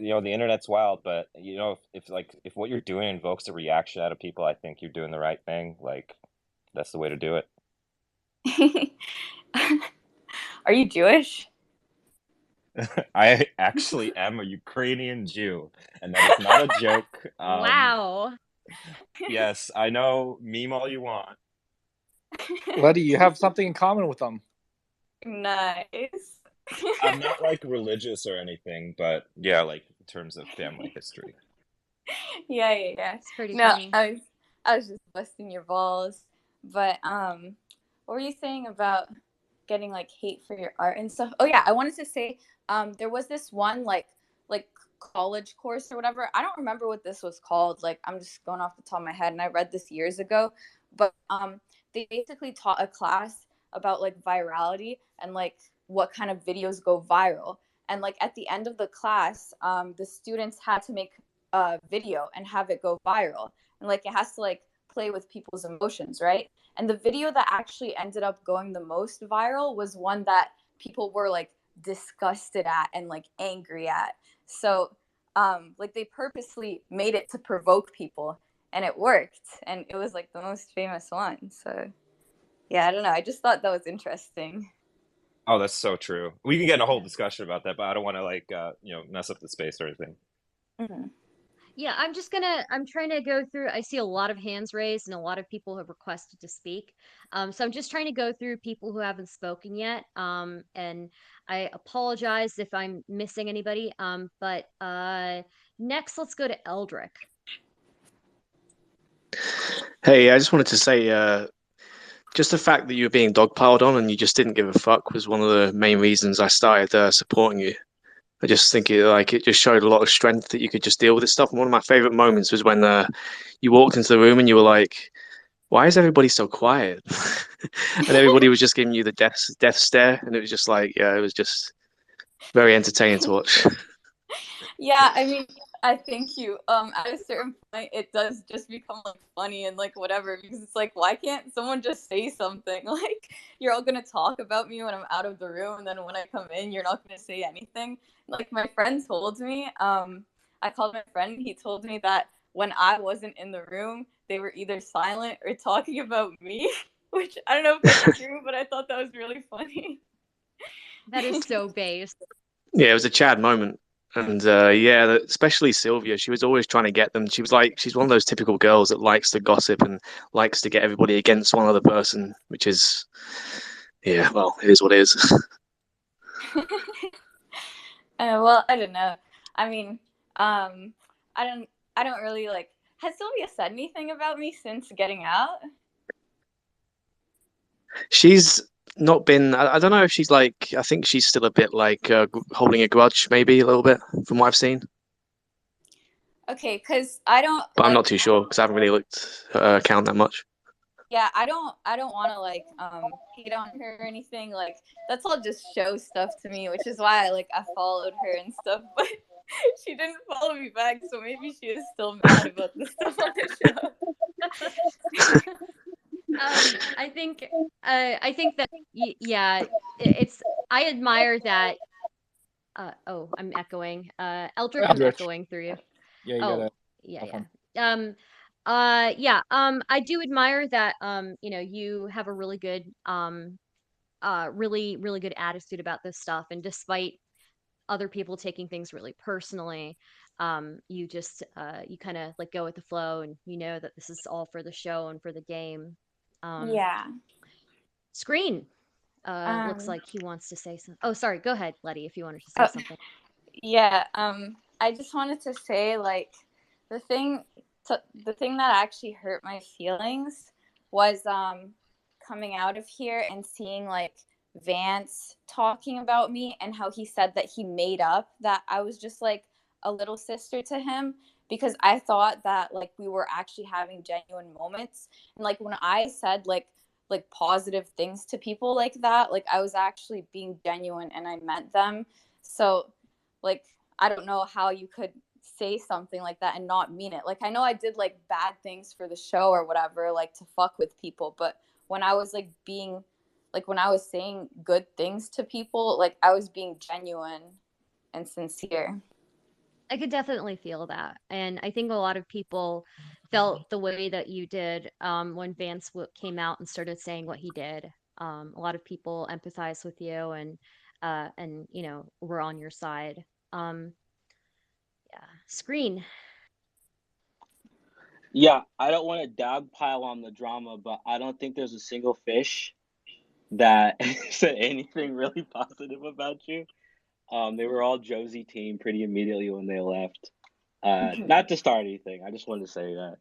internet's wild, but if what you're doing invokes a reaction out of people, I think you're doing the right thing. Like that's the way to do it. Are you Jewish? I actually am a Ukrainian Jew, and that is not a joke. Wow. Yes, I know. Meme all you want. Letty, you have something in common with them. Nice. I'm not like religious or anything, but yeah, like in terms of family history. Yeah. It's pretty No, funny. I was just busting your balls. But what were you saying about getting like hate for your art and stuff? Oh yeah, I wanted to say there was this one like college course or whatever. I don't remember what this was called. Like I'm just going off the top of my head, and I read this years ago. But they basically taught a class about like virality and like what kind of videos go viral. And like at the end of the class, the students had to make a video and have it go viral. And like it has to like play with people's emotions, right? And the video that actually ended up going the most viral was one that people were like disgusted at and like angry at. So like they purposely made it to provoke people, and it worked, and it was like the most famous one. So yeah, I don't know, I just thought that was interesting. Oh, that's so true. We can get in a whole discussion about that, but I don't want to mess up the space or anything. Mm-hmm. Yeah, I'm trying to go through. I see a lot of hands raised and a lot of people have requested to speak. So I'm just trying to go through people who haven't spoken yet. And I apologize if I'm missing anybody. But next, let's go to Eldrick. Hey, I just wanted to say, just the fact that you were being dogpiled on and you just didn't give a fuck was one of the main reasons I started supporting you. I just think it just showed a lot of strength that you could just deal with this stuff. And one of my favorite moments was when you walked into the room and you were like, "Why is everybody so quiet?" And everybody was just giving you the death stare, and it was just like, yeah, it was just very entertaining to watch. Yeah, I mean, I thank you. At a certain point, it does just become like funny and like whatever, because it's like, why can't someone just say something? Like, you're all gonna talk about me when I'm out of the room, and then when I come in, you're not gonna say anything. Like my friend told me, I called my friend. He told me that when I wasn't in the room, they were either silent or talking about me, which I don't know if that's true, but I thought that was really funny. That is so base. Yeah, it was a Chad moment. And especially Sylvia, she was always trying to get them. She's one of those typical girls that likes to gossip and likes to get everybody against one other person, which is, yeah, well, it is what it is. Well, I don't know. I mean, I don't really like. Has Sylvia said anything about me since getting out? She's not been. I don't know if she's like. I think she's still a bit like holding a grudge, maybe a little bit from what I've seen. Okay, because I don't. But I'm Like, not too sure because I haven't really looked at her account that much. yeah, I don't want to like hate on her or anything. Like that's all just show stuff to me, which is why I followed her and stuff. But she didn't follow me back, so maybe she is still mad about the stuff on the show. I think that yeah, it's I admire that. I'm echoing. Eldrick, I'm Eldritch. echoing through you. Yeah, you Oh, gotta. yeah. I do admire that you have a really good really good attitude about this stuff, and despite other people taking things really personally, you just you kind of like go with the flow, and you know that this is all for the show and for the game. Yeah. Screen. Looks like he wants to say something. Oh, sorry. Go ahead, Letty, if you wanted to say Oh, something. yeah. I just wanted to say, like, the thing, the thing that actually hurt my feelings was coming out of here and seeing like Vance talking about me and how he said that he made up that I was just like a little sister to him, because I thought that like we were actually having genuine moments, and like when I said like positive things to people like that, like I was actually being genuine and I meant them. So like I don't know how you could say something like that and not mean it. Like I know I did like bad things for the show or whatever, like to fuck with people, but when I was like being like when I was saying good things to people, like I was being genuine and sincere. I could definitely feel that. And I think a lot of people felt the way that you did when Vance came out and started saying what he did. A lot of people empathized with you and you know, were on your side. Yeah. Screen. Yeah, I don't want to dogpile on the drama, but I don't think there's a single fish that said anything really positive about you. They were all Josie team pretty immediately when they left. Not to start anything. I just wanted to say that.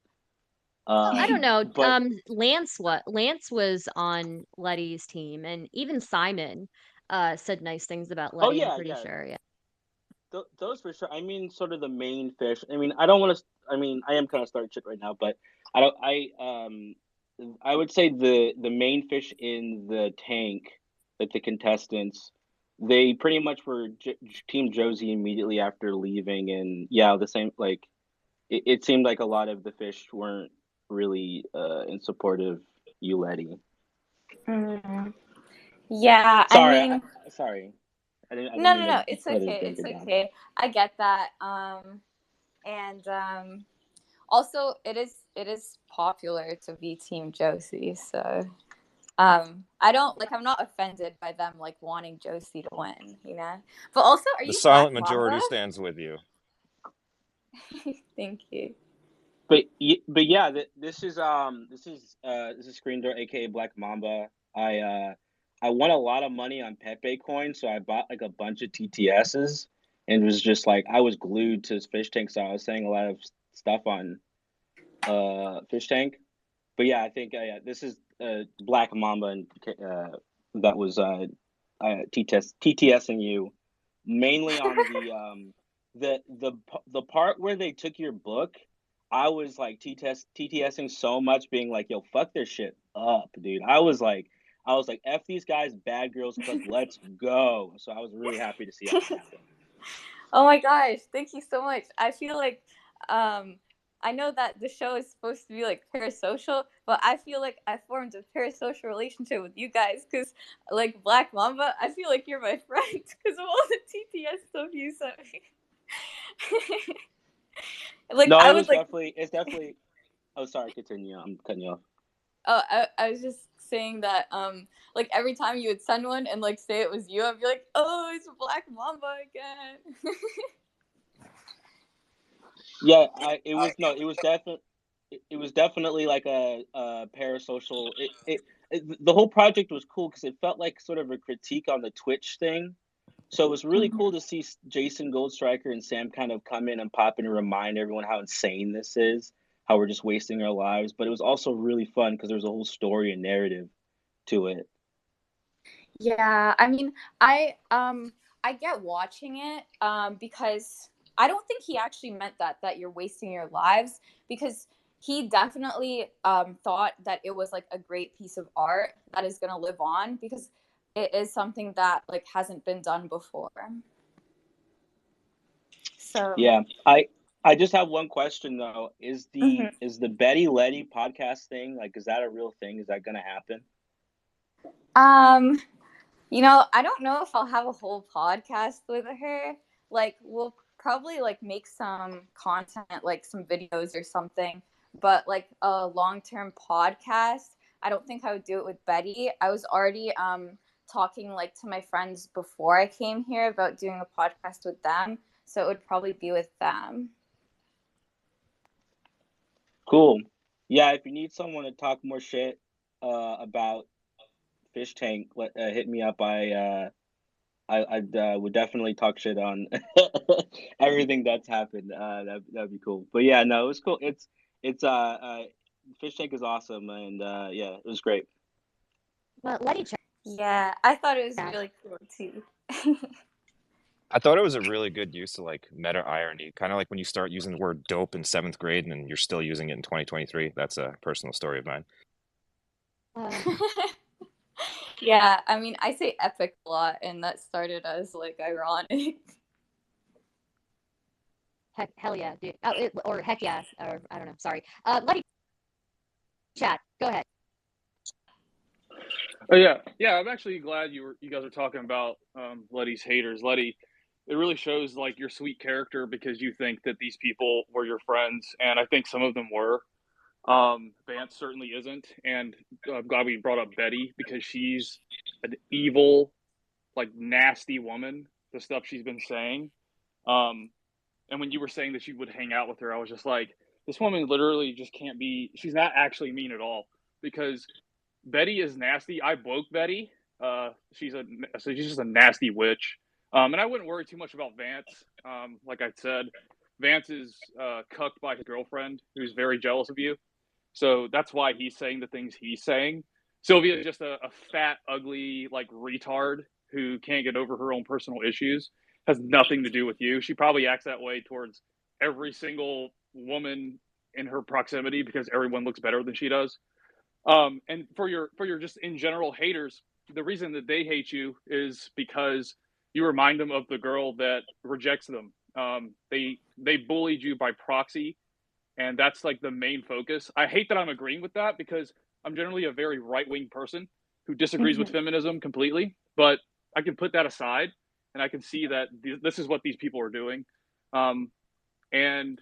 I don't know. But Lance was on Letty's team, and even Simon said nice things about oh Letty, I'm yeah, pretty yeah, sure. Yeah. those for sure. I mean, sort of the main fish. I mean, I don't want to. I mean, I am kind of starting shit right now, but I don't. I would say the main fish in the tank, like the contestants, they pretty much were Team Josie immediately after leaving, and yeah, the same. Like it seemed like a lot of the fish weren't really in support of you, Letty. Mm. Yeah, I Sorry, mean, sorry. I didn't no, mean no, to no, it's let it okay, drag it's it down. okay. I get that. And also it is popular to be Team Josie, so I don't like I'm not offended by them like wanting Josie to win, you know. But also, are The you Black silent Mamba? majority stands with you. Thank you. But yeah, this is Screen Door, aka Black Mamba. I won a lot of money on Pepe coin, so I bought like a bunch of TTSs and was just like I was glued to his fish tank, so I was saying a lot of stuff on fish tank. But yeah, I think yeah, this is Black Mamba and that was TTSing you mainly on the part where they took your book. I was like TTSing so much, being like, "Yo, fuck their shit up, dude." I was like, "F these guys, Bad Girls Club, let's go." So I was really happy to see that happen. Oh my gosh, thank you so much. I feel like I know that the show is supposed to be like parasocial, but I feel like I formed a parasocial relationship with you guys because, like Black Mamba, I feel like you're my friend because of all the TTS stuff you sent me. Like No, I it would was like. definitely. It's definitely. Oh, sorry. Continue. I'm cutting you off. Oh, I was just saying that like every time you would send one and like say it was you, I'd be like, oh, it's Black Mamba again. Yeah, it was no, it was definitely like a parasocial. The whole project was cool because it felt like sort of a critique on the Twitch thing. So it was really cool to see Jason Goldstriker and Sam kind of come in and pop in and remind everyone how insane this is, how we're just wasting our lives. But it was also really fun because there was a whole story and narrative to it. Yeah, I mean, I get watching it because I don't think he actually meant that you're wasting your lives, because he definitely thought that it was like a great piece of art that is going to live on, because it is something that like hasn't been done before. So Yeah, I just have one question though. mhm. Is the Betty Letty podcast thing, like, is that a real thing? Is that gonna happen? um You know, I don't know if I'll have a whole podcast with her. Like, we'll probably like make some content, like some videos or something. But like a long-term podcast, I don't think I would do it with Betty. I was already talking like to my friends before I came here about doing a podcast with them, so it would probably be with them. Cool. Yeah, if you need someone to talk more shit about Fish Tank hit me up, I would definitely talk shit on everything that's happened. That'd be cool. But yeah, no, it was cool. It's Fish Tank is awesome, and yeah, it was great. Well, Letty chat. Yeah, I thought it was really cool too. I thought it was a really good use of like meta irony, kind of like when you start using the word dope in 7th grade and you're still using it in 2023. That's a personal story of mine. Yeah, I mean, I say epic a lot, and that started as like ironic. Hell yeah, dude. Or heck yeah, or I don't know. Sorry. Letty chat. Go ahead. Oh yeah, yeah. I'm actually glad you guys are talking about Letty's haters. Letty, it really shows like your sweet character because you think that these people were your friends, and I think some of them were. Vance certainly isn't, and I'm glad we brought up Betty because she's an evil, like nasty woman. The stuff she's been saying, and when you were saying that you would hang out with her, I was just like, this woman literally just can't be. She's not actually mean at all because Betty is nasty. I woke Betty. She's just a nasty witch. And I wouldn't worry too much about Vance. Like I said, Vance is cucked by his girlfriend, who's very jealous of you. So that's why he's saying the things he's saying. Sylvia is just a fat, ugly, like retard who can't get over her own personal issues. Has nothing to do with you. She probably acts that way towards every single woman in her proximity because everyone looks better than she does. And for your just in general haters, the reason that they hate you is because you remind them of the girl that rejects them. They bullied you by proxy, and that's like the main focus. I hate that I'm agreeing with that because I'm generally a very right-wing person who disagrees with feminism completely, but I can put that aside and I can see that this is what these people are doing. And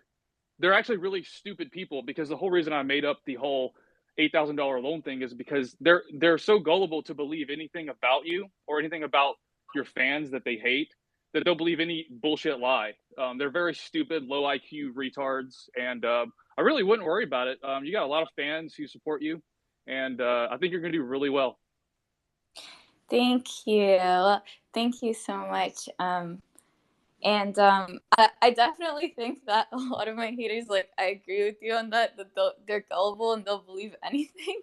they're actually really stupid people because the whole reason I made up the whole $8,000 loan thing is because they're so gullible to believe anything about you or anything about your fans that they hate that they'll believe any bullshit lie. They're very stupid, low IQ retards, and I really wouldn't worry about it. You got a lot of fans who support you, and I think you're going to do really well. Thank you. Thank you so much. And I definitely think that a lot of my haters, like, I agree with you on that they're gullible and they'll believe anything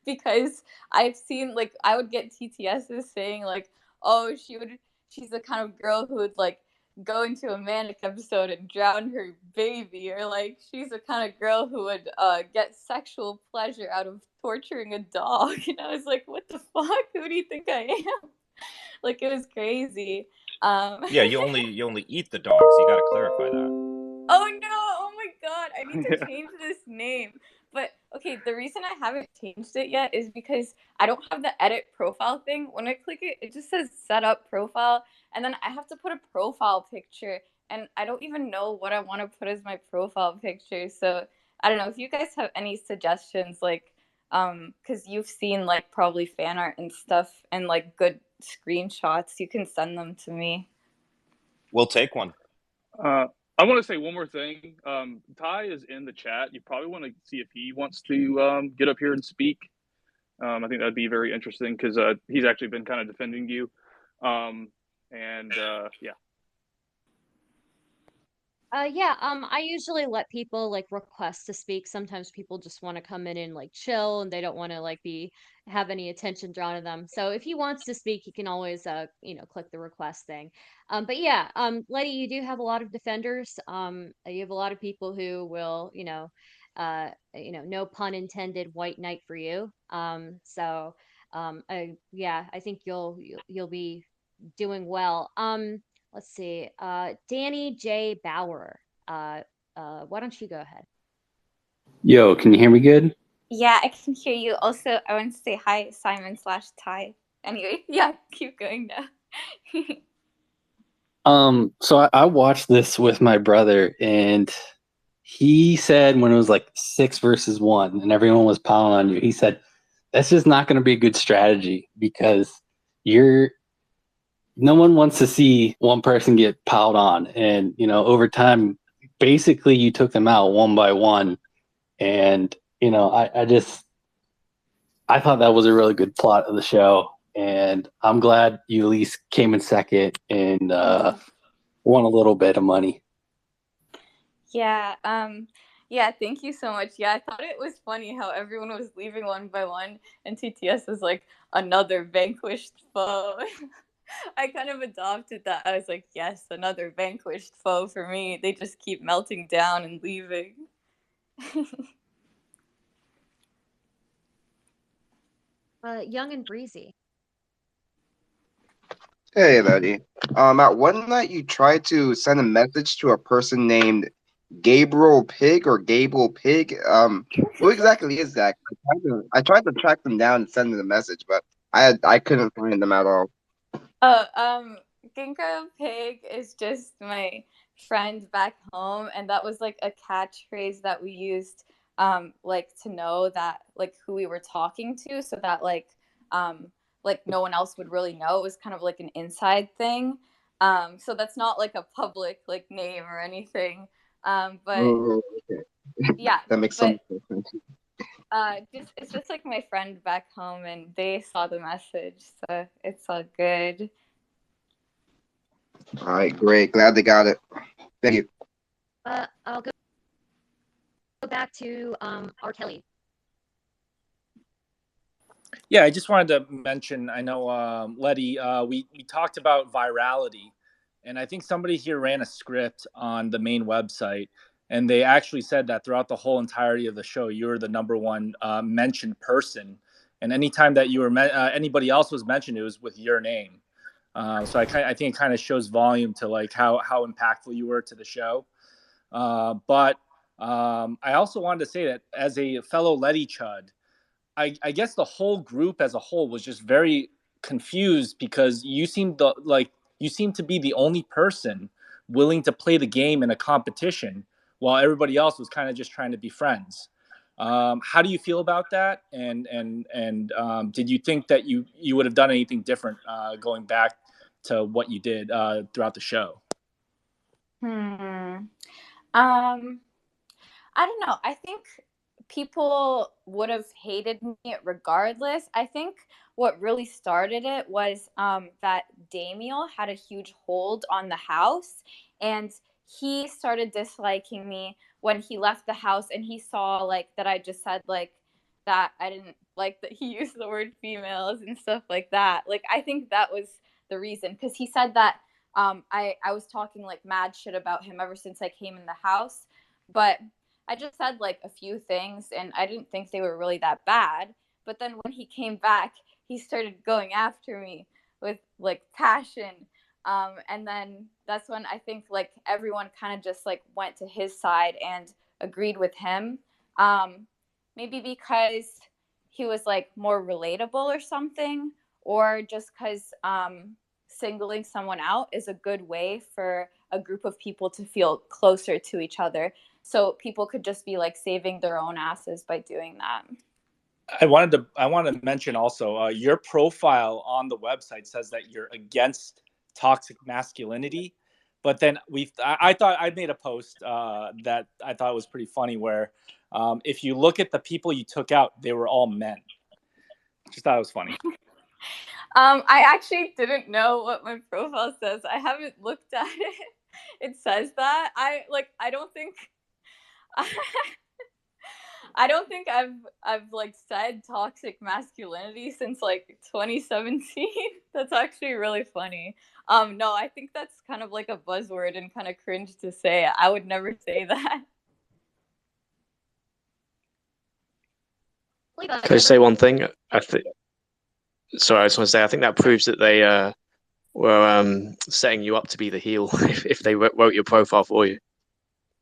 because I've seen, like, I would get TTSs saying, like, oh, she's the kind of girl who would, like, go into a manic episode and drown her baby, or, like, she's the kind of girl who would get sexual pleasure out of torturing a dog. And I was like, what the fuck? Who do you think I am? Like, it was crazy. Yeah, you only eat the dogs. You got to clarify that. Oh no! Oh my god! I need to change this name. But okay, the reason I haven't changed it yet is because I don't have the edit profile thing. When I click it, it just says set up profile, and then I have to put a profile picture, and I don't even know what I want to put as my profile picture. So I don't know if you guys have any suggestions, like, because you've seen like probably fan art and stuff and like good screenshots, you can send them to me. We'll take one. I want to say one more thing. Ty is in the chat. You probably want to see if he wants to get up here and speak. I think that'd be very interesting because he's actually been kind of defending you. Yeah. I usually let people like request to speak. Sometimes people just want to come in and like chill and they don't want to like have any attention drawn to them. So if he wants to speak, he can always click the request thing. But yeah, Letty, you do have a lot of defenders. You have a lot of people who will, no pun intended, white knight for you. I think you'll be doing well. Let's see. Danny J. Bauer. Why don't you go ahead? Yo, can you hear me good? Yeah, I can hear you. Also, I want to say hi, Simon/Ty. Anyway, yeah, keep going now. So I watched this with my brother, and he said when it was like 6 versus 1 and everyone was piling on you, he said, that's just not going to be a good strategy because no one wants to see one person get piled on. And, over time, basically you took them out one by one. And, I thought that was a really good plot of the show, and I'm glad you at least came in second and won a little bit of money. Yeah, yeah, thank you so much. Yeah, I thought it was funny how everyone was leaving one by one, and TTS was like, another vanquished foe. I kind of adopted that. I was like, yes, another vanquished foe for me. They just keep melting down and leaving. Young and breezy. Hey, Letty. At one night you tried to send a message to a person named Gabriel Pig or Gable Pig. Who exactly is that? I tried to track them down and send them a message, but I couldn't find them at all. Ginkgo Pig is just my friend back home, and that was like a catchphrase that we used, like to know that like who we were talking to, so that like no one else would really know. It was kind of like an inside thing. So that's not like a public like name or anything. But Oh, okay. yeah, That makes but some sense. it's just like my friend back home, and they saw the message, so it's all good. All right, great. Glad they got it. Thank you. I'll go back to R. Kelly. Yeah, I just wanted to mention, I know, Letty, we talked about virality, and I think somebody here ran a script on the main website, and they actually said that throughout the whole entirety of the show, you were the number one mentioned person, and anytime that you were anybody else was mentioned, it was with your name. So I think it kind of shows volume to like how impactful you were to the show. But I also wanted to say that as a fellow Letty Chud, I guess the whole group as a whole was just very confused because you seemed to be the only person willing to play the game in a competition while everybody else was kind of just trying to be friends. How do you feel about that? And did you think that you would have done anything different going back to what you did throughout the show? I don't know. I think people would have hated me regardless. I think what really started it was that Damiel had a huge hold on the house, and he started disliking me when he left the house, and he saw like that I just said like that I didn't like that he used the word females and stuff like that. Like I think that was the reason, because he said that I was talking like mad shit about him ever since I came in the house, but I just said like a few things, and I didn't think they were really that bad. But then when he came back, he started going after me with like passion. And then that's when I think like everyone kind of just like went to his side and agreed with him. Maybe because he was like more relatable or something, or just because singling someone out is a good way for a group of people to feel closer to each other. So people could just be like saving their own asses by doing that. I wanted to mention also your profile on the website says that you're against toxic masculinity, but then I thought I made a post that I thought was pretty funny where if you look at the people you took out, they were all men. Just thought it was funny. I actually didn't know what my profile says. I haven't looked at it. It says that. I don't think I don't think I've like said toxic masculinity since like 2017. That's actually really funny. No, I think that's kind of like a buzzword and kind of cringe to say. I would never say that. Can I say one thing? Sorry, I just want to say I think that proves that they were setting you up to be the heel if they wrote your profile for you.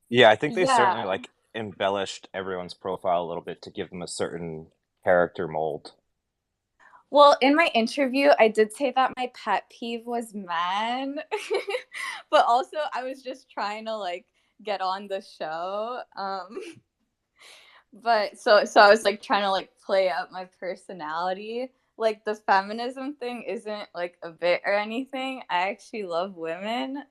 Yeah, I think they certainly Yeah. like embellished everyone's profile a little bit to give them a certain character mold. Well, in my interview, I did say that my pet peeve was men, but also I was just trying to like get on the show. But so I was like trying to like play up my personality. Like the feminism thing isn't like a bit or anything. I actually love women.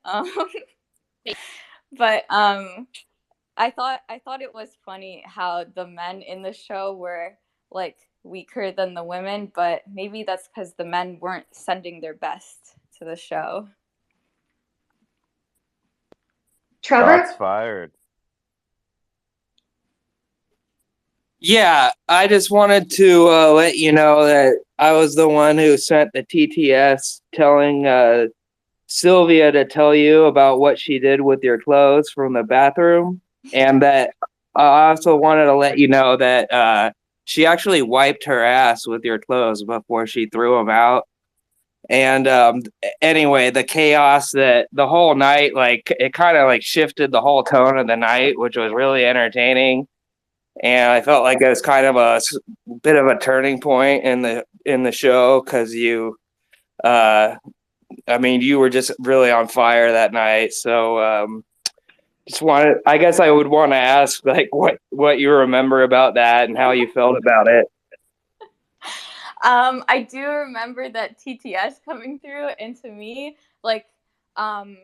But I thought it was funny how the men in the show were like weaker than the women, but maybe that's because the men weren't sending their best to the show. Trevor? Shots fired. Yeah, I just wanted to let you know that I was the one who sent the TTS telling Sylvia to tell you about what she did with your clothes from the bathroom. And that I also wanted to let you know that she actually wiped her ass with your clothes before she threw them out. And anyway, the chaos that the whole night, like it kind of like shifted the whole tone of the night, which was really entertaining. And I felt like it was kind of a bit of a turning point in the show because you, I mean, you were just really on fire that night. So just wanted, I guess I would want to ask like what you remember about that and how you felt about it. I do remember that TTS coming through, and to me, like, I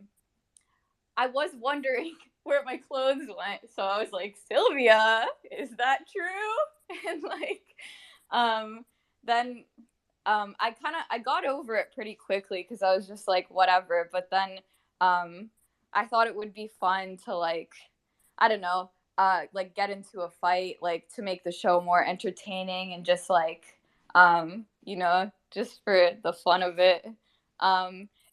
was wondering where my clothes went, so I was like, Sylvia, is that true? And like, then I got over it pretty quickly because I was just like, whatever. But then I thought it would be fun to like, I don't know, like get into a fight, like to make the show more entertaining and just like, you know, just for the fun of it.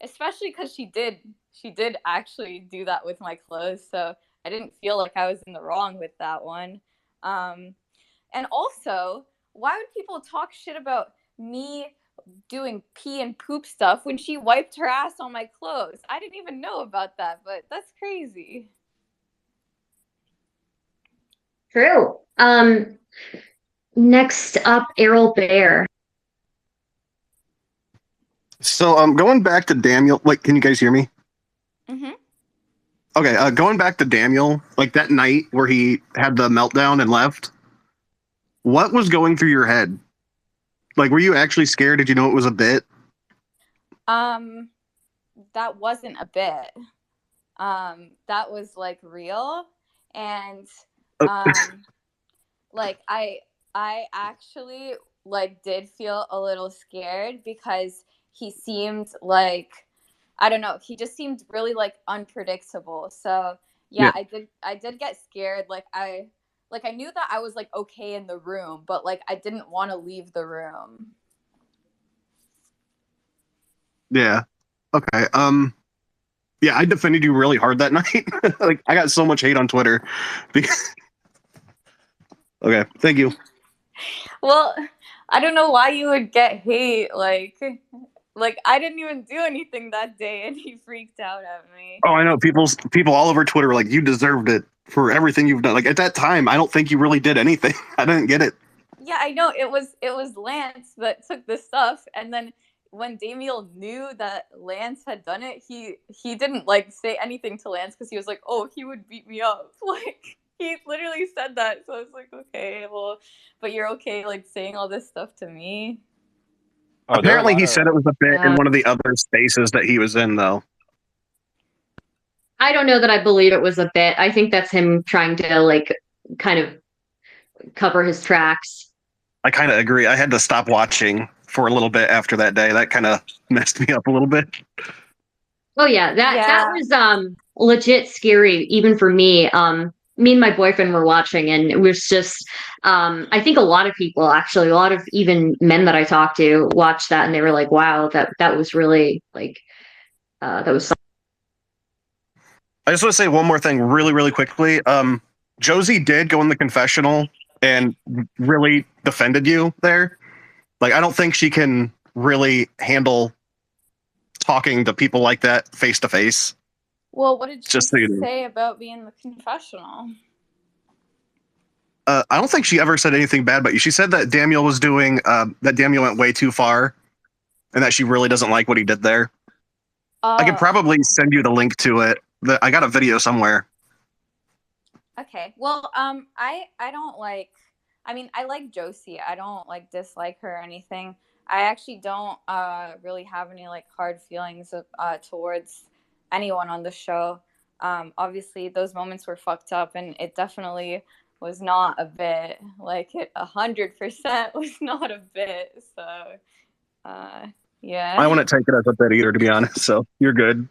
Especially because she did actually do that with my clothes, so I didn't feel like I was in the wrong with that one. And also, why would people talk shit about me doing pee and poop stuff when she wiped her ass on my clothes? I didn't even know about that, but that's crazy. True. Next up, Errol Bear. So going back to Daniel, like, can you guys hear me? Mm-hmm. Okay, going back to Daniel, like that night where he had the meltdown and left, what was going through your head? Like, were you actually scared? Did you know it was a bit? That wasn't a bit. That was like real, and like I actually like did feel a little scared because he seemed like, I don't know, he just seemed really like unpredictable. So yeah, I did get scared. Like I knew that I was like okay in the room, but like I didn't want to leave the room. Yeah. Okay. Yeah, I defended you really hard that night. Like, I got so much hate on Twitter. Because... Okay, thank you. Well, I don't know why you would get hate. Like I didn't even do anything that day, and he freaked out at me. Oh, I know. People all over Twitter were like, you deserved it for everything you've done. Like, at that time, I don't think you really did anything. I didn't get it. Yeah, I know. It was Lance that took the stuff, and then when Damiel knew that Lance had done it, he didn't like say anything to Lance because he was like, oh, he would beat me up. Like, he literally said that. So I was like, okay, well, but you're okay like saying all this stuff to me. Oh, apparently he said it was a bit in one of the other spaces that he was in, though. I don't know that I believe it was a bit. I think that's him trying to like kind of cover his tracks. I kind of agree. I had to stop watching for a little bit after that day. That kind of messed me up a little bit. Oh yeah, that was legit scary even for me. Me and my boyfriend were watching, and it was just I think a lot of people, actually, a lot of even men that I talked to watched that, and they were like, wow, that was really like that was something. I just want to say one more thing really, really quickly. Josie did go in the confessional and really defended you there. Like, I don't think she can really handle talking to people like that face to face. Well, what did she Just so you know. say about being the confessional? I don't think she ever said anything bad about you. She said that Daniel was doing that Daniel went way too far, and that she really doesn't like what he did there. I could probably send you the link to it. I got a video somewhere. Okay. Well, I don't like. I mean, I like Josie. I don't like dislike her or anything. I actually don't really have any like hard feelings towards anyone on the show. Obviously, those moments were fucked up, and it definitely was not a bit. Like, it 100% was not a bit. So, yeah. I wouldn't take it as a bit either, to be honest. So you're good.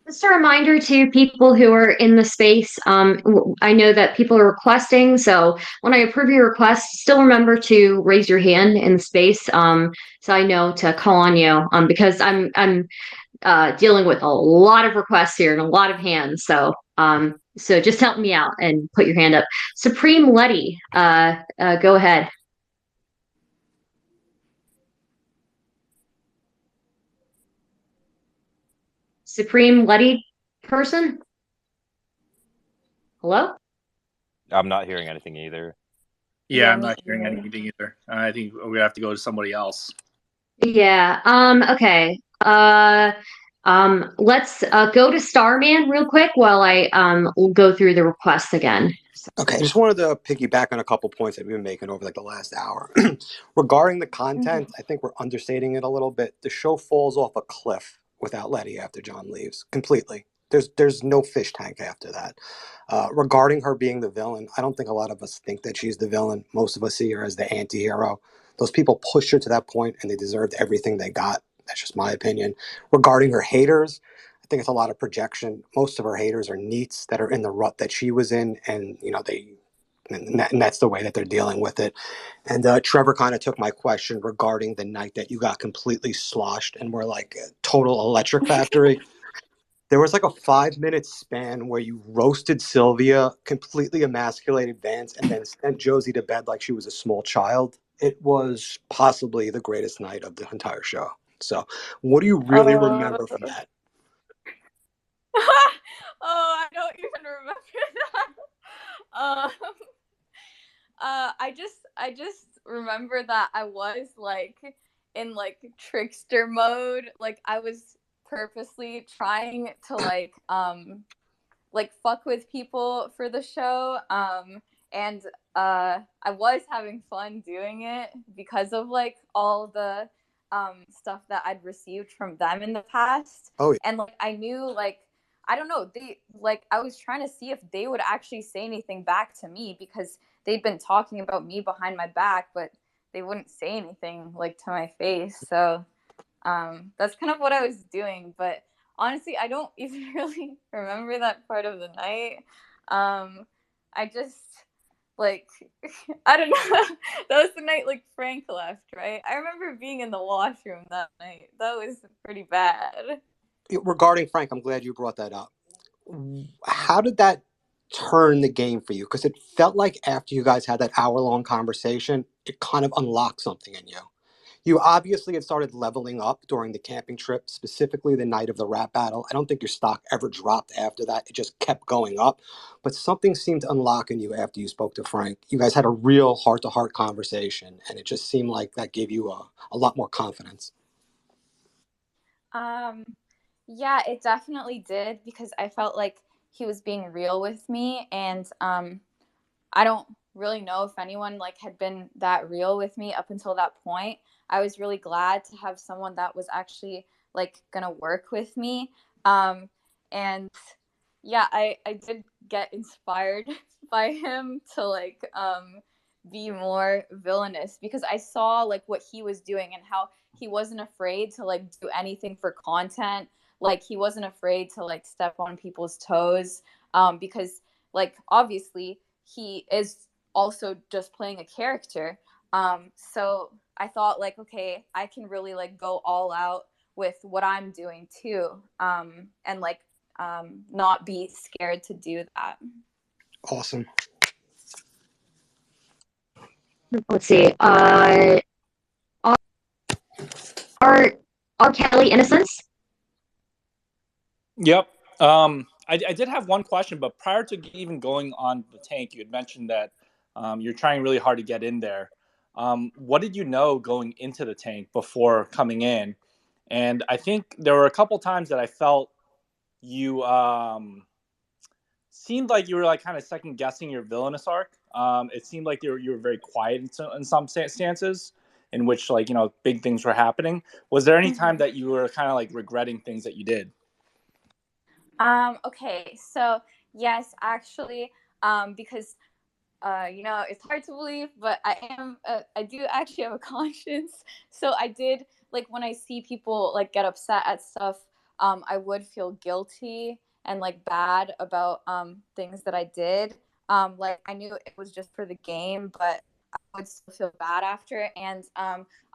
Just a reminder to people who are in the space. I know that people are requesting, so when I approve your request, still remember to raise your hand in the space, so I know to call on you. Because I'm dealing with a lot of requests here and a lot of hands. So just help me out and put your hand up. Supreme Letty, go ahead. Supreme Letty person? Hello? I'm not hearing anything either. Yeah, I'm not hearing anything either. I think we have to go to somebody else. Yeah. Okay. Let's go to Starman real quick while I go through the requests again. Okay, I just wanted to piggyback on a couple points that we've been making over like the last hour. Regarding the content, I think we're understating it a little bit. The show falls off a cliff without Letty after John leaves completely. There's no fish tank after that. Regarding her being the villain, I don't think a lot of us think that she's the villain. Most of us see her as the anti-hero. Those people pushed her to that point and they deserved everything they got. That's just my opinion. Regarding her haters, I think it's a lot of projection. Most of her haters are neats that are in the rut that she was in, and and that's the way that they're dealing with it. And Trevor kind of took my question regarding the night that you got completely sloshed and were like a total electric factory. There was like a 5-minute span where you roasted Sylvia, completely emasculated Vance, and then sent Josie to bed like she was a small child. It was possibly the greatest night of the entire show. So, what do you really remember from that? I don't even remember that. I just remember that I was like in like trickster mode. Like, I was purposely trying to like fuck with people for the show. And I was having fun doing it because of like all the stuff that I'd received from them in the past. Oh, yeah. And like I knew, like, I don't know, they like, I was trying to see if they would actually say anything back to me, because they'd been talking about me behind my back, but they wouldn't say anything like to my face. So that's kind of what I was doing. But honestly, I don't even really remember that part of the night. I just like I don't know. That was the night like Frank left, right? I remember being in the washroom that night. That was pretty bad. Regarding Frank, I'm glad you brought that up. How did that turn the game for you? Because it felt like after you guys had that hour-long conversation, it kind of unlocked something in you. You obviously had started leveling up during the camping trip, specifically the night of the rap battle. I don't think your stock ever dropped after that. It just kept going up. But something seemed to unlock in you after you spoke to Frank. You guys had a real heart-to-heart conversation, and it just seemed like that gave you a lot more confidence. Yeah, it definitely did, because I felt like he was being real with me, and I don't really know if anyone like had been that real with me up until that point. I was really glad to have someone that was actually like gonna work with me. And yeah, I did get inspired by him to like be more villainous, because I saw like what he was doing and how he wasn't afraid to like do anything for content. Like, he wasn't afraid to like step on people's toes, because like obviously he is also just playing a character. So I thought like, okay, I can really like go all out with what I'm doing too, and like not be scared to do that. Awesome. Let's see. Are Kelly Innocence? Yep. I did have one question, but prior to even going on the tank, you had mentioned that you're trying really hard to get in there. What did you know going into the tank before coming in? And I think there were a couple times that I felt you seemed like you were like kind of second guessing your villainous arc. It seemed like you were very quiet in some stances in which, like, you know, big things were happening. Was there any time that you were kind of like regretting things that you did? Okay, so yes, actually, because it's hard to believe, but I do actually have a conscience. So I did, like, when I see people like get upset at stuff, I would feel guilty and like bad about things that I did. Like, I knew it was just for the game, but I would still feel bad after. And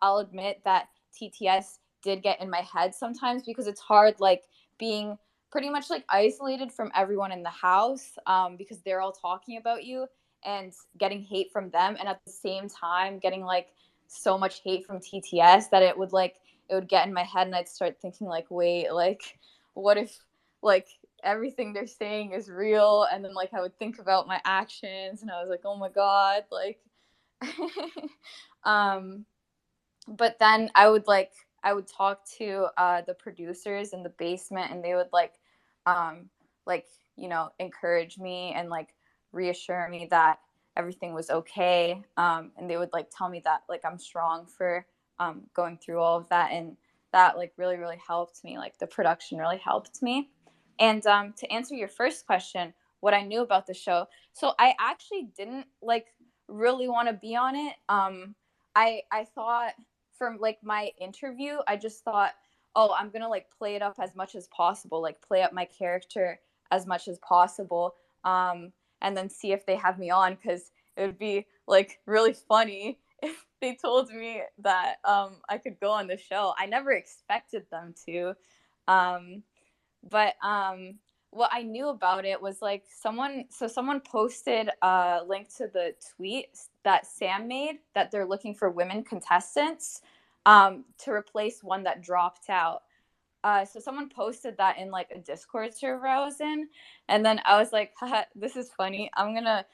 I'll admit that TTS did get in my head sometimes, because it's hard, like, being pretty much like isolated from everyone in the house, because they're all talking about you and getting hate from them, and at the same time getting like so much hate from TTS that it would get in my head, and I'd start thinking like, wait, like, what if like everything they're saying is real? And then like I would think about my actions, and I was like, oh my god, like but then I would talk to the producers in the basement, and they would um like encourage me and like reassure me that everything was okay, and they would like tell me that like I'm strong for going through all of that, and that like really really helped me. Like, the production really helped me. And to answer your first question, what I knew about the show, so I actually didn't like really want to be on it. I thought, from like my interview, I just thought, oh, I'm gonna like play it up as much as possible, like play up my character as much as possible, and then see if they have me on, because it would be like really funny if they told me that I could go on the show. I never expected them to, but what I knew about it was like someone posted a link to the tweet that Sam made, that they're looking for women contestants to replace one that dropped out. So someone posted that in like a Discord server I was in, and then I was like, haha, this is funny. I'm gonna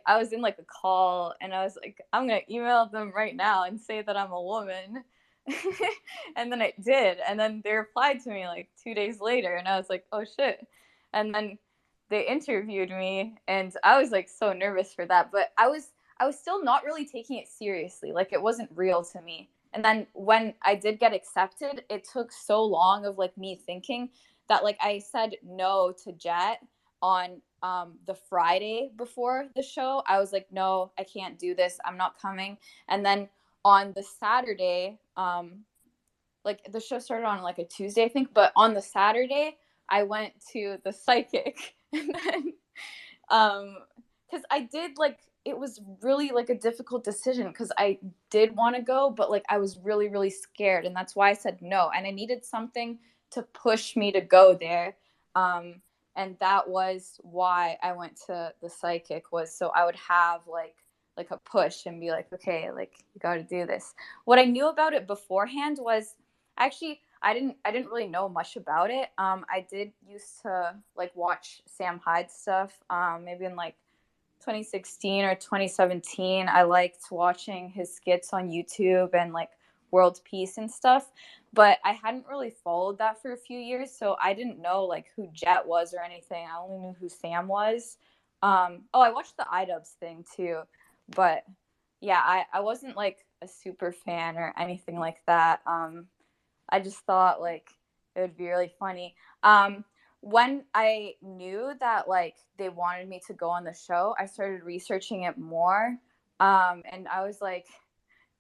I was in like a call, and I was like, I'm gonna email them right now and say that I'm a woman. And then I did, and then they replied to me like 2 days later, and I was like, oh shit. And then they interviewed me, and I was like so nervous for that, but I was still not really taking it seriously. Like, it wasn't real to me. And then when I did get accepted, it took so long of like me thinking that like I said no to Jet on the Friday before the show. I was like, no, I can't do this. I'm not coming. And then on the Saturday, like the show started on like a Tuesday, I think, but on the Saturday, I went to the psychic. And then because I did like, it was really like a difficult decision, because I did want to go, but like I was really really scared, and that's why I said no, and I needed something to push me to go there, and that was why I went to the psychic, was so I would have like a push and be like, okay, like, you got to do this. What I knew about it beforehand was, actually, I didn't really know much about it. I did used to like watch Sam Hyde stuff, maybe in like 2016 or 2017. I liked watching his skits on YouTube and like World Peace and stuff, but I hadn't really followed that for a few years, so I didn't know like who Jet was or anything. I only knew who Sam was. Oh, I watched the iDubbbz thing too, but yeah, I wasn't like a super fan or anything like that. I just thought like it would be really funny. When I knew that like they wanted me to go on the show, I started researching it more. And I was like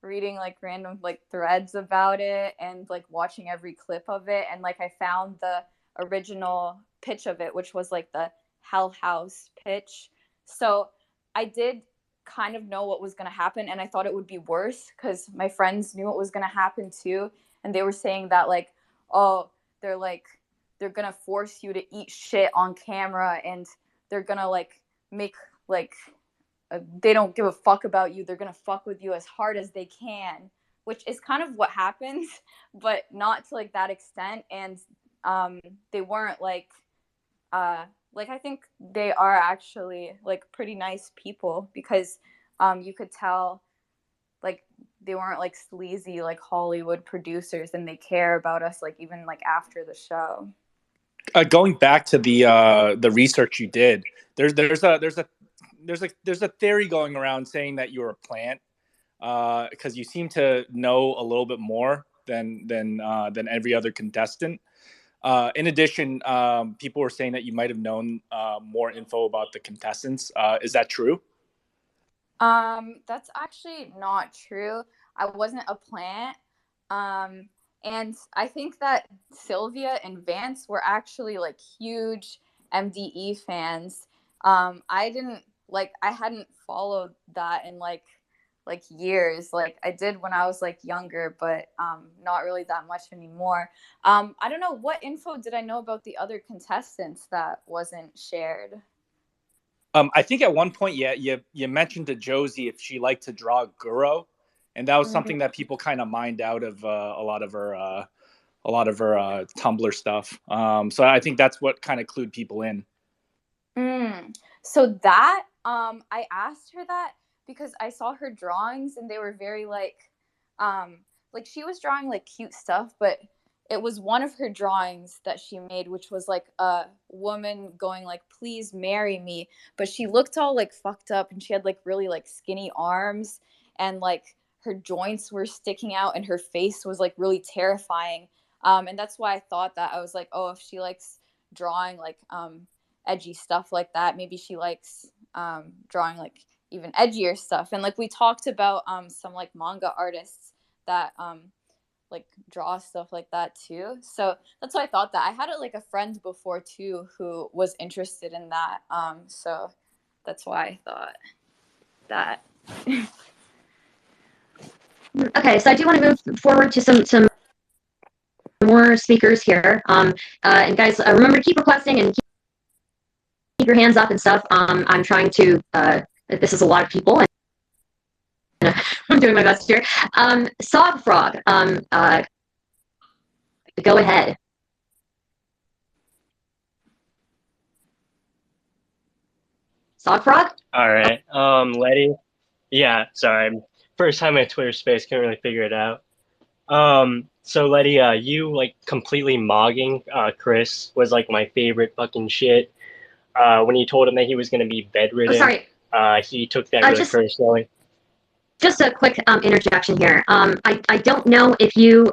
reading like random like threads about it, and like watching every clip of it, and like I found the original pitch of it, which was like the Hell House pitch. So I did kind of know what was going to happen, and I thought it would be worse, because my friends knew what was going to happen too, and they were saying that like, oh, they're gonna force you to eat shit on camera, and they're gonna like make like they don't give a fuck about you, they're gonna fuck with you as hard as they can, which is kind of what happens, but not to like that extent. And they weren't like I think they are actually like pretty nice people, because you could tell like they weren't like sleazy like Hollywood producers, and they care about us like even like after the show. Going back to the research you did, there's a theory going around saying that you're a plant, because you seem to know a little bit more than every other contestant. In addition, people were saying that you might have known more info about the contestants. Is that true? That's actually not true. I wasn't a plant. And I think that Sylvia and Vance were actually like huge MDE fans. I hadn't followed that in like years. Like I did when I was like younger, but not really that much anymore. I don't know, what info did I know about the other contestants that wasn't shared? I think at one point, you mentioned to Josie if she liked to draw Guro, and that was something that people kind of mined out of a lot of her Tumblr stuff. So I think that's what kind of clued people in. So that I asked her that because I saw her drawings and they were very like she was drawing like cute stuff, but it was one of her drawings that she made, which was like a woman going like, please marry me, but she looked all like fucked up and she had like really like skinny arms and like her joints were sticking out and her face was like really terrifying. And that's why I thought that. I was like, oh, if she likes drawing like edgy stuff like that, maybe she likes drawing like even edgier stuff. And like we talked about some like manga artists that like draw stuff like that too. So that's why I thought that. I had like a friend before too who was interested in that. So that's why I thought that. Okay, so I do want to move forward to some more speakers here. And guys, remember to keep requesting and keep your hands up and stuff. I'm trying to, this is a lot of people, and I'm doing my best here. Sog Frog, go ahead. Sog Frog? All right. Letty. Yeah, sorry. First time in Twitter space, couldn't really figure it out. So Letty, you like completely mogging Chris was like my favorite fucking shit. When you told him that he was gonna be bedridden, he took that really personally. Just a quick interjection here. I don't know if you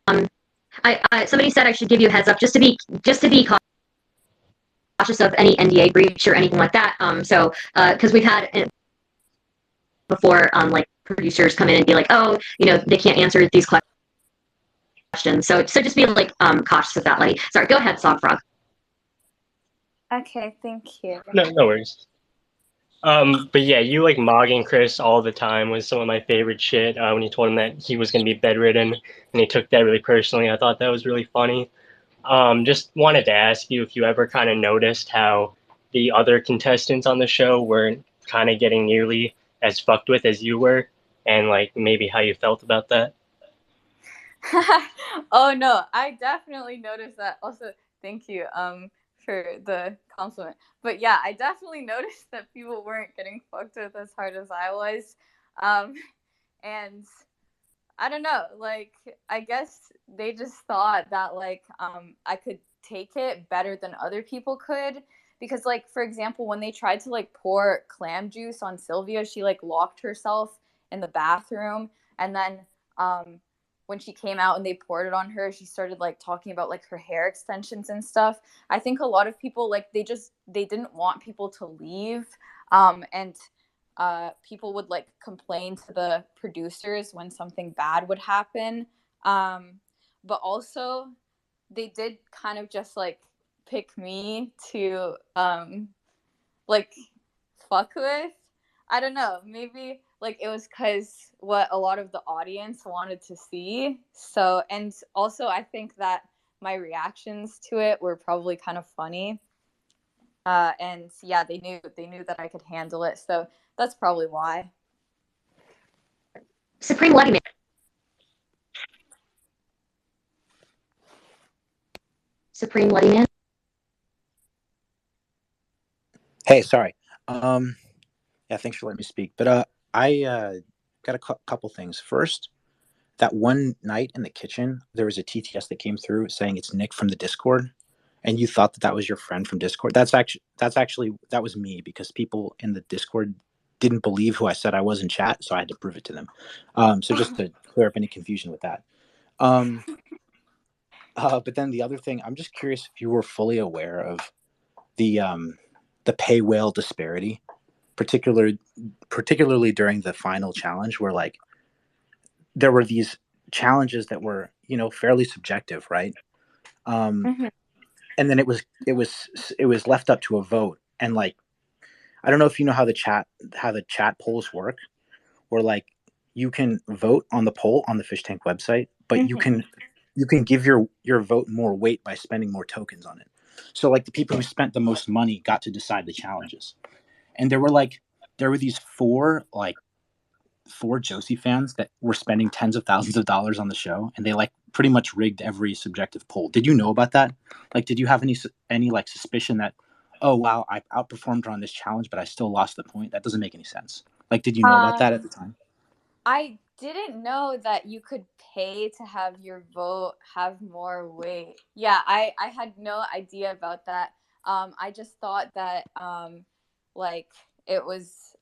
somebody said I should give you a heads up just to be cautious of any NDA breach or anything like that. So because we've had before like producers come in and be like, oh, they can't answer these questions. So just be like cautious of that, Letty. Sorry, go ahead, Sog Frog. Okay, thank you. No worries. But yeah, you like mogging Chris all the time was some of my favorite shit. When you told him that he was going to be bedridden and he took that really personally, I thought that was really funny. Just wanted to ask you if you ever kind of noticed how the other contestants on the show weren't kind of getting nearly as fucked with as you were, and like maybe how you felt about that. Oh no, I definitely noticed that. Also, thank you for the compliment. But yeah, I definitely noticed that people weren't getting fucked with as hard as I was. And I don't know, like I guess they just thought that like I could take it better than other people could, because like for example, when they tried to like pour clam juice on Sylvia, she like locked herself in the bathroom, and then when she came out and they poured it on her, she started like talking about like her hair extensions and stuff. I think a lot of people like they didn't want people to leave, and people would like complain to the producers when something bad would happen. But also they did kind of just like pick me to like fuck with. I don't know, maybe like it was because what a lot of the audience wanted to see. So, and also I think that my reactions to it were probably kind of funny. And yeah, they knew that I could handle it. So that's probably why. Supreme Letty Man. Supreme Letty Man. Hey, sorry. Yeah, thanks for letting me speak. But I got a couple things. First, that one night in the kitchen, there was a TTS that came through saying it's Nick from the Discord, and you thought that was your friend from Discord. That was me, because people in the Discord didn't believe who I said I was in chat, so I had to prove it to them. So just to clear up any confusion with that. But then the other thing, I'm just curious if you were fully aware of the pay whale disparity, particularly during the final challenge, where like there were these challenges that were fairly subjective, right? Mhm. And then it was left up to a vote, and like I don't know if you know how the chat polls work, where like you can vote on the poll on the Fish Tank website, but you Mhm. can give your vote more weight by spending more tokens on it. So like the people who spent the most money got to decide the challenges. And there were these four Josie fans that were spending tens of thousands of dollars on the show, and they like pretty much rigged every subjective poll. Did you know about that? Like, did you have any like suspicion that, oh wow, I outperformed her on this challenge, but I still lost the point? That doesn't make any sense. Like, did you know about that at the time? I didn't know that you could pay to have your vote have more weight. Yeah, I had no idea about that. I just thought that like it was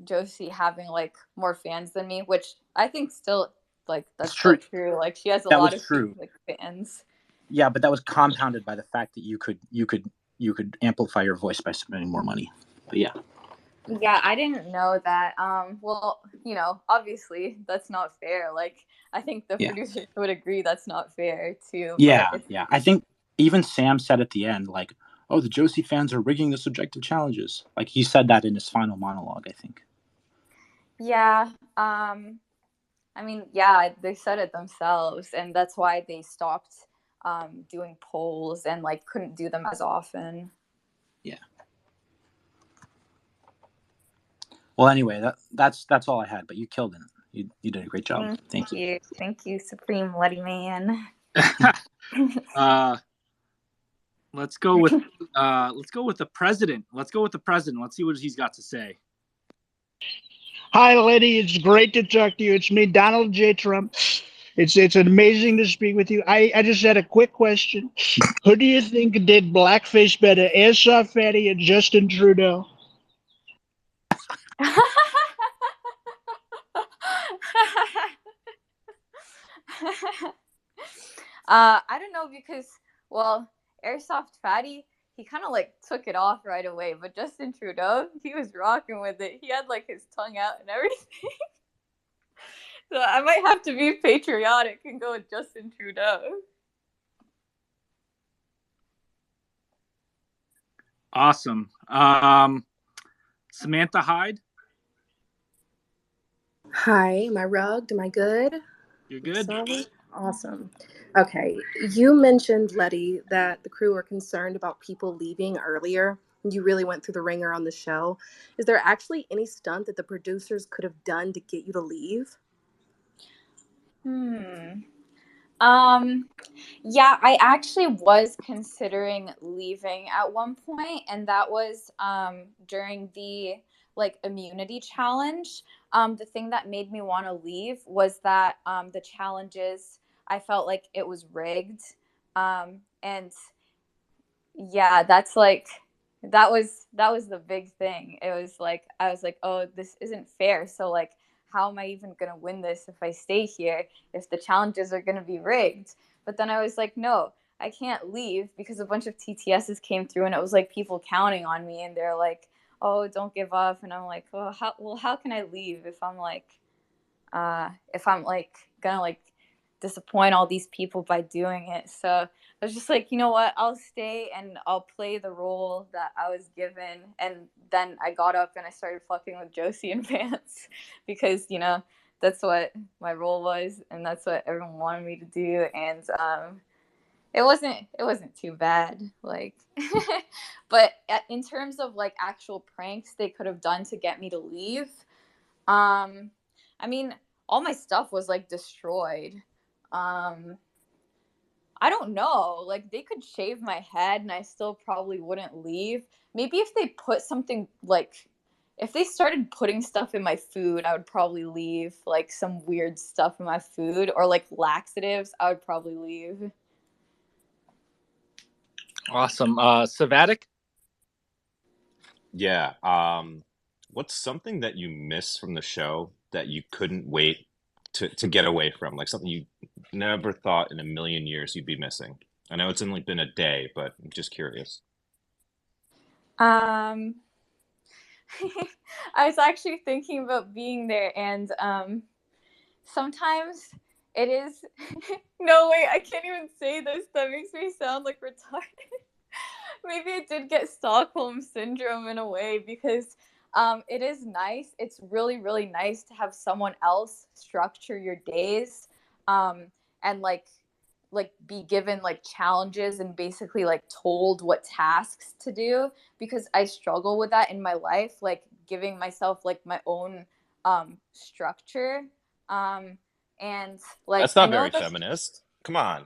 Josie having like more fans than me, which I think still like that's still true. Like she has a That lot was of true. like fans. Yeah, but that was compounded by the fact that you could amplify your voice by spending more money. But yeah. Yeah, I didn't know that. Well, obviously that's not fair. Like, I think the Yeah. producers would agree that's not fair too. Yeah, But yeah. I think even Sam said at the end, like, "Oh, the Josie fans are rigging the subjective challenges." Like he said that in his final monologue, I think. yeah, I mean, yeah, they said it themselves, and that's why they stopped doing polls and like couldn't do them as often. Yeah. Well, anyway, that's all I had. But you killed it. You did a great job. Thank you. Thank you, Supreme Letty Man. Let's go with the president. Let's go with the president. Let's see what he's got to say. Hi, Letty. It's great to talk to you. It's me, Donald J. Trump. It's amazing to speak with you. I just had a quick question. Who do you think did blackface better, Airsoft Fatty or Justin Trudeau? I don't know because, well, Airsoft Fatty, he kind of like took it off right away, but Justin Trudeau, he was rocking with it. He had like his tongue out and everything. So I might have to be patriotic and go with Justin Trudeau. Awesome. Samantha Hyde. Hi, am I rugged? Am I good? You're good. Awesome. Okay, you mentioned, Letty, that the crew were concerned about people leaving earlier. You really went through the ringer on the show. Is there actually any stunt that the producers could have done to get you to leave? Yeah, I actually was considering leaving at one point, and that was during the like immunity challenge. The thing that made me want to leave was that the challenges, I felt like it was rigged. And yeah, that's like that was the big thing. It was like I was like, oh, this isn't fair. So like, how am I even gonna win this if I stay here if the challenges are gonna be rigged? But then I was like, no, I can't leave because a bunch of TTSs came through and it was like people counting on me and they're like, oh, don't give up. And I'm like, oh, how can I leave if I'm like gonna like disappoint all these people by doing it? So I was just like, you know what, I'll stay and I'll play the role that I was given. And then I got up and I started fucking with Josie and Vance because that's what my role was and that's what everyone wanted me to do. And it wasn't too bad, like but in terms of like actual pranks they could have done to get me to leave, I mean, all my stuff was like destroyed. I don't know. Like they could shave my head and I still probably wouldn't leave. Maybe if they put something like if they started putting stuff in my food, I would probably leave. Like some weird stuff in my food or like laxatives, I would probably leave. Awesome. Savatic. Yeah. What's something that you miss from the show that you couldn't wait to get away from, like something you never thought in a million years you'd be missing? I know it's only been a day, but I'm just curious. I was actually thinking about being there, and sometimes it is. No, wait, I can't even say this. That makes me sound like retarded. Maybe I did get Stockholm syndrome in a way, because it is nice. It's really, really nice to have someone else structure your days, and like be given like challenges and basically like told what tasks to do, because I struggle with that in my life, like giving myself like my own structure, and like That's I not know very that's feminist. Come on.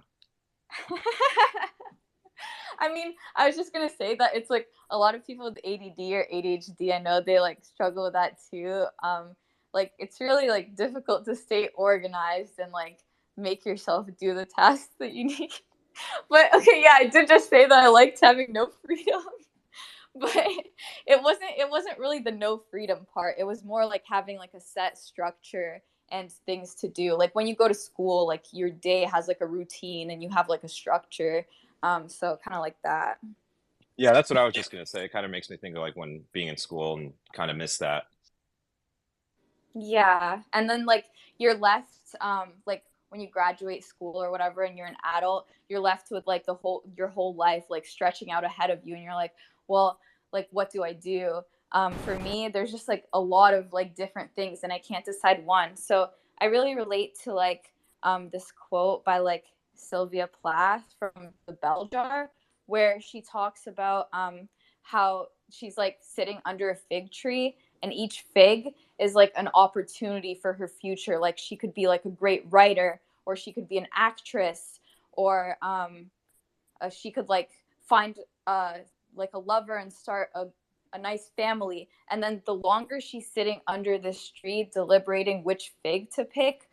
I mean, I was just gonna say that it's like a lot of people with ADD or ADHD, I know they like struggle with that too. Like it's really like difficult to stay organized and like make yourself do the tasks that you need. But okay, yeah, I did just say that I liked having no freedom. But it wasn't really the no freedom part. It was more like having like a set structure and things to do. Like when you go to school, like your day has like a routine and you have like a structure. So kind of like that. Yeah, that's what I was just gonna say. It kind of makes me think of like when being in school and kind of miss that. Yeah. And then like you're left like when you graduate school or whatever and you're an adult, you're left with like your whole life like stretching out ahead of you, and you're like, well, like what do I do? For me, there's just like a lot of like different things and I can't decide one. So I really relate to like this quote by like Sylvia Plath from The Bell Jar, where she talks about how she's like sitting under a fig tree, and each fig is like an opportunity for her future. Like she could be like a great writer, or she could be an actress, or she could like find like a lover and start a nice family. And then the longer she's sitting under this tree deliberating which fig to pick,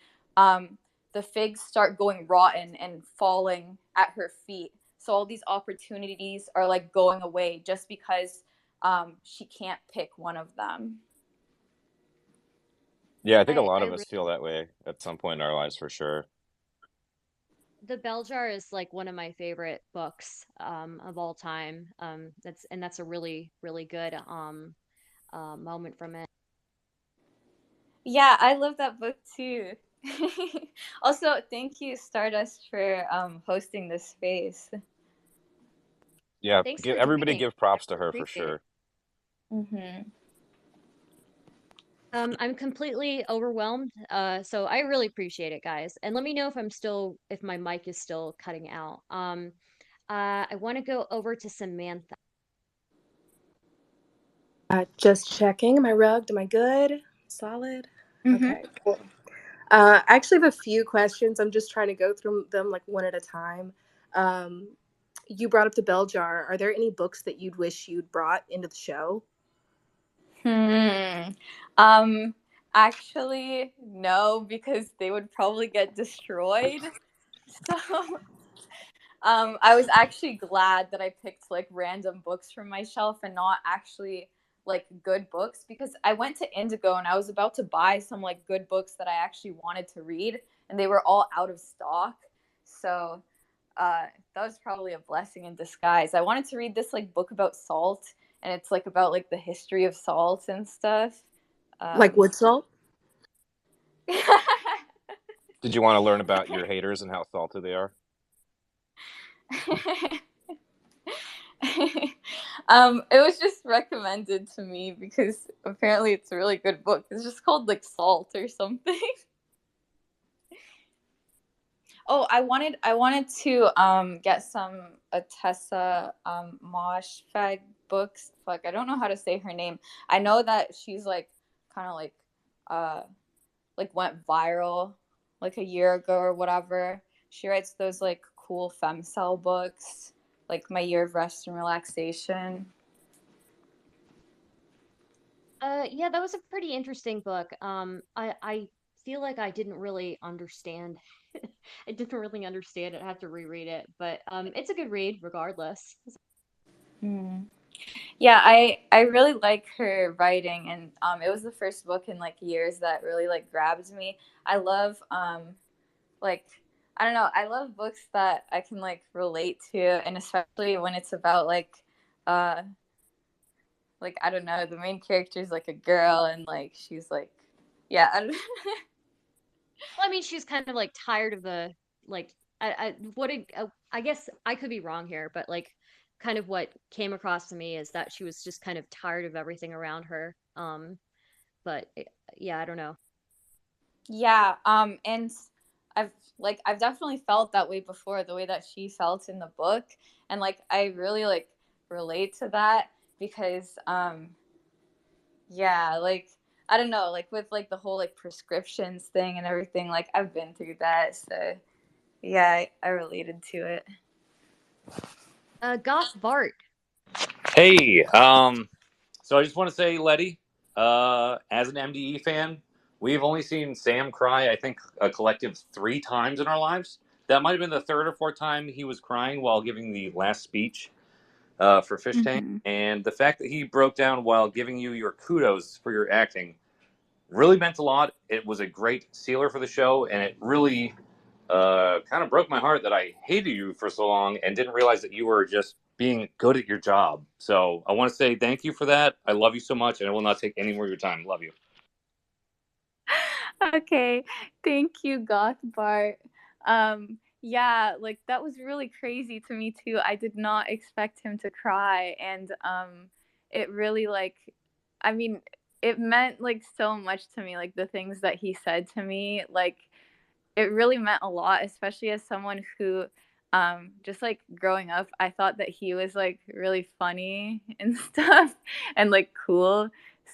the figs start going rotten and falling at her feet. So all these opportunities are like going away just because she can't pick one of them. Yeah, I think a lot I of us feel that way at some point in our lives for sure. The Bell Jar is like one of my favorite books of all time. That's a really really good moment from it. Yeah, I love that book too. Also, thank you, Stardust, for hosting this space. Yeah, Thanks give for everybody joining. give props to I her for appreciate it. sure. Mm-hmm. I'm completely overwhelmed. So I really appreciate it, guys. And let me know if my mic is still cutting out. I want to go over to Samantha. Just checking. Am I rugged? Am I good? Solid? Mm-hmm. Okay, cool. I actually have a few questions. I'm just trying to go through them like one at a time. You brought up the bell jar. Are there any books that you'd wish you'd brought into the show? Um, Actually, no, because they would probably get destroyed. So, I was actually glad that I picked like random books from my shelf and not actually like good books, because I went to Indigo and I was about to buy some like good books that I actually wanted to read, and they were all out of stock. So, that was probably a blessing in disguise. I wanted to read this like book about salt, and it's like about like the history of salt and stuff. Like wood salt? Did you want to learn about your haters and how salty they are? It was just recommended to me because apparently it's a really good book. It's just called like Salt or something. Oh, I wanted to get some Tessa Moshfegh books. Fuck, I don't know how to say her name. I know that she's like kind of like went viral like a year ago or whatever. She writes those like cool femcel books, like My Year of Rest and Relaxation. Yeah, that was a pretty interesting book. I feel like I didn't really understand. I didn't really understand it. I have to reread it, but it's a good read regardless. Yeah, I really like her writing, and it was the first book in like years that really like grabbed me. I love like I don't know, I love books that I can like relate to, and especially when it's about uh like I don't know, the main character is like a girl, and like she's like, yeah, I don't Well, I mean, she's kind of like tired of the like I guess I could be wrong here, but like kind of what came across to me is that she was just kind of tired of everything around her. But yeah, I don't know. Yeah, and I've definitely felt that way before, the way that she felt in the book, and like I really like relate to that because yeah, like I don't know, like with like the whole like prescriptions thing and everything, like I've been through that, so yeah, I related to it. Goth Bart. Hey, so I just want to say, Letty, as an MDE fan, we've only seen Sam cry, I think, a collective 3 times in our lives. That might have been the 3rd or 4th time he was crying while giving the last speech for Fish Tank. Mm-hmm. And the fact that he broke down while giving you your kudos for your acting really meant a lot. It was a great sealer for the show, and it really kind of broke my heart that I hated you for so long and didn't realize that you were just being good at your job. So I want to say thank you for that. I love you so much, and I will not take any more of your time. Love you. Okay, thank you, Goth Bart. Yeah, like that was really crazy to me too. I did not expect him to cry, and it really like, I mean, it meant like so much to me. Like the things that he said to me, like it really meant a lot, especially as someone who, just like growing up, I thought that he was like really funny and stuff, and like cool.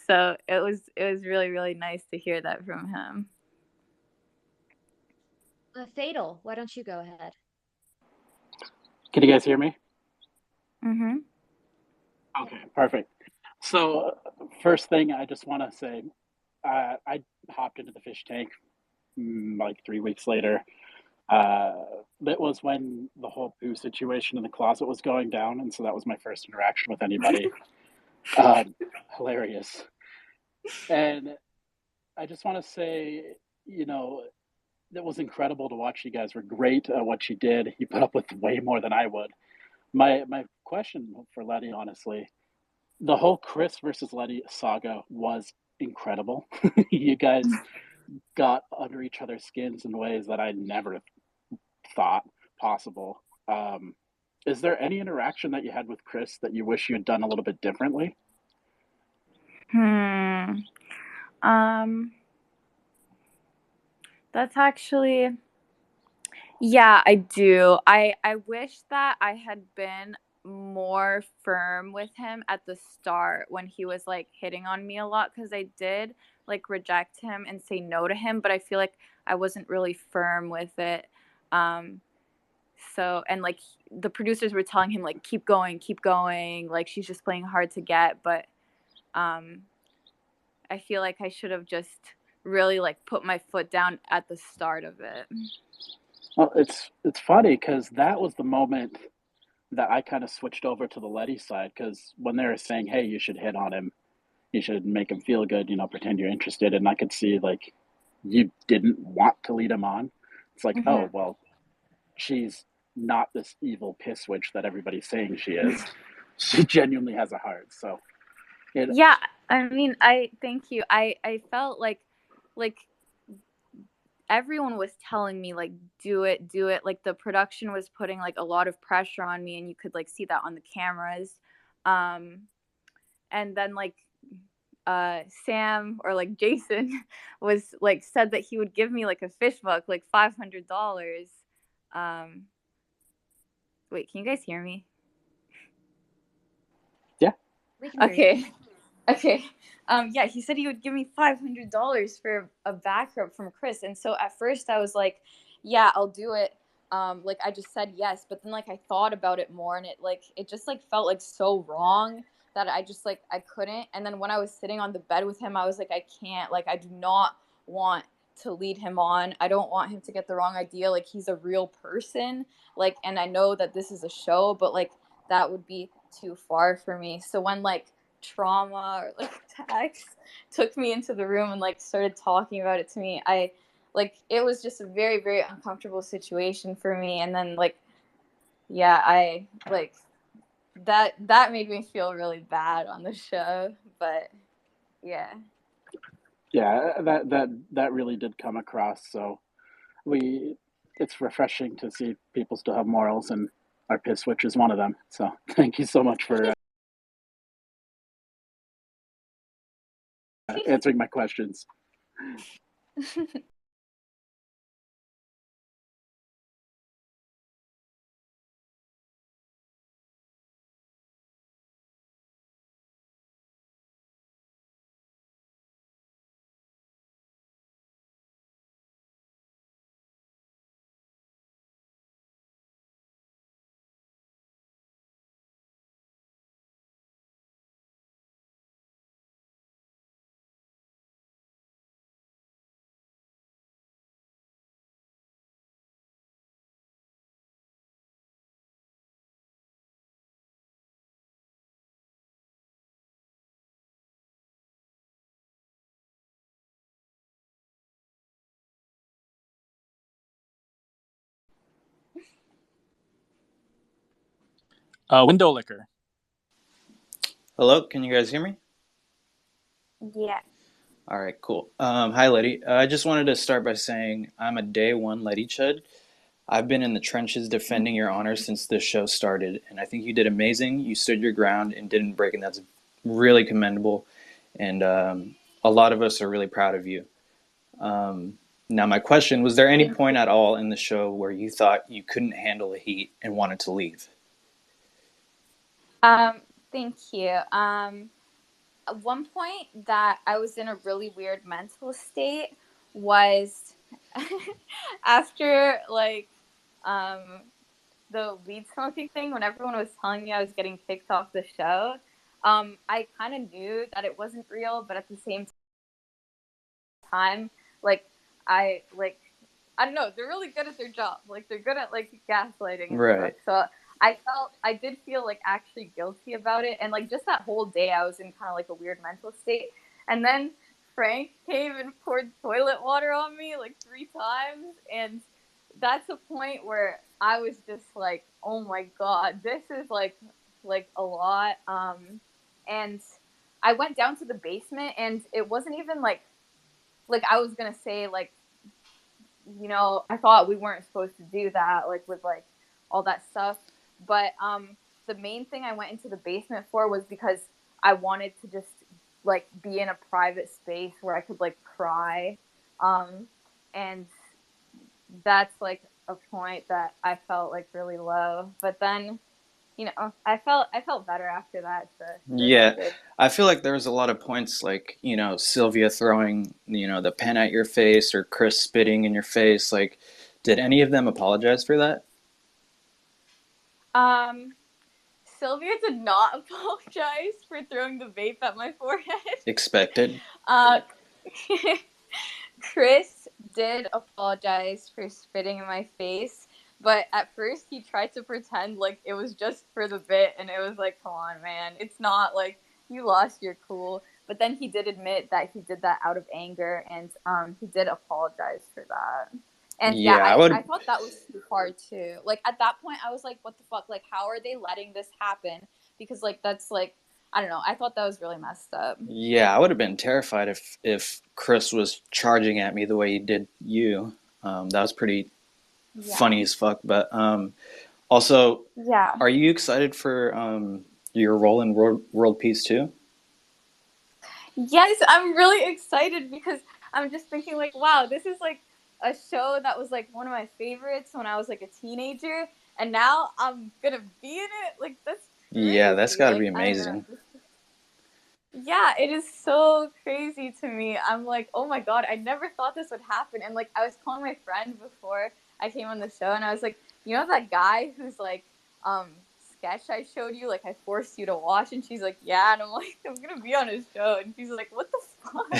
So it was really really nice to hear that from him. Fatal. Why don't you go ahead? Can you guys hear me? Mm-hmm. Okay, perfect. So, first thing I just want to say, I hopped into the fish tank like 3 weeks later. That was when the whole poo situation in the closet was going down, and so that was my first interaction with anybody. Hilarious. And I just want to say, you know, it was incredible to watch. You guys were great at what you did. You put up with way more than I would. My question for Letty, honestly, the whole Chris versus Letty saga was incredible. You guys got under each other's skins in ways that I never thought possible. Is there any interaction that you had with Chris that you wish you had done a little bit differently? Um, that's actually, yeah, I do. I wish that I had been more firm with him at the start when he was like hitting on me a lot, because I did like reject him and say no to him, but I feel like I wasn't really firm with it. Um, so and like the producers were telling him like keep going, like she's just playing hard to get, but um I feel like I should have just really like put my foot down at the start of it. Well, it's funny because that was the moment that I kind of switched over to the Letty side, because when they were saying, "Hey, you should hit on him, you should make him feel good, pretend you're interested," and I could see like you didn't want to lead him on. It's like, Mm-hmm. oh well, she's not this evil piss witch that everybody's saying she is. She genuinely has a heart. So Yeah, I mean, I thank you. I felt like everyone was telling me like do it, do it. Like the production was putting like a lot of pressure on me, and you could like see that on the cameras. And then like Sam or like Jason was like said that he would give me like a fish book, like $500. Wait, can you guys hear me? Yeah. Okay. Okay. Yeah, he said he would give me $500 for a back rub from Chris. And so at first I was like, yeah, I'll do it. Like I just said yes, but then like I thought about it more, and it just like felt like so wrong that I just like I couldn't. And then when I was sitting on the bed with him, I was like, I can't, like I do not want to lead him on. I don't want him to get the wrong idea. Like he's a real person. Like, and I know that this is a show, but like that would be too far for me. So when like trauma or like Tax took me into the room and like started talking about it to me, I like it was just a very, very uncomfortable situation for me. And then like, yeah, I like that made me feel really bad on the show. But yeah. Yeah, that really did come across. So it's refreshing to see people still have morals, and our piss switch is one of them. So thank you so much for answering my questions. Window liquor. Hello, can you guys hear me? Yeah. All right, cool. Hi, Letty. I just wanted to start by saying I'm a day one Letty Chud. I've been in the trenches defending your honor since this show started, and I think you did amazing. You stood your ground and didn't break, and that's really commendable. And a lot of us are really proud of you. Now, my question, was there any point at all in the show where you thought you couldn't handle the heat and wanted to leave? Thank you. At one point that I was in a really weird mental state was after like the weed smoking thing, when everyone was telling me I was getting kicked off the show. I kind of knew that it wasn't real, but at the same time, like I don't know, they're really good at their job. Like they're good at like gaslighting and Right. stuff. So I did feel like actually guilty about it, and like just that whole day I was in kind of like a weird mental state. And then Frank came and poured toilet water on me like 3 times, and that's a point where I was just like, oh my god, this is like a lot. And I went down to the basement, and it wasn't even like I was gonna say like, you know, I thought we weren't supposed to do that, like with like all that stuff. But the main thing I went into the basement for was because I wanted to just like be in a private space where I could like cry. And that's like a point that I felt like really low. But then, you know, I felt better after that. So Yeah, good. I feel like there was a lot of points like, Sylvia throwing, the pen at your face or Chris spitting in your face. Like, did any of them apologize for that? Sylvia did not apologize for throwing the vape at my forehead. Expected. Chris did apologize for spitting in my face, but at first he tried to pretend like it was just for the bit, and it was like, come on, man, it's not like you lost your cool. But then he did admit that he did that out of anger, and he did apologize for that. And yeah, I thought that was too hard too. Like at that point, I was like, what the fuck? Like, how are they letting this happen? Because like that's like, I don't know. I thought that was really messed up. Yeah, I would have been terrified if Chris was charging at me the way he did you. That was pretty funny as fuck. But also, yeah, are you excited for your role in World Peace 2? Yes, I'm really excited because I'm just thinking like, wow, this is like a show that was like one of my favorites when I was like a teenager, and now I'm gonna be in it. Like that's crazy. Yeah, that's got to like, be amazing. Yeah, it is so crazy to me. I'm like, oh my god, I never thought this would happen. And like, I was calling my friend before I came on the show, and I was like, you know that guy who's like, sketch I showed you, like I forced you to watch, and she's like, yeah, and I'm like, I'm gonna be on his show, and she's like, what the fuck?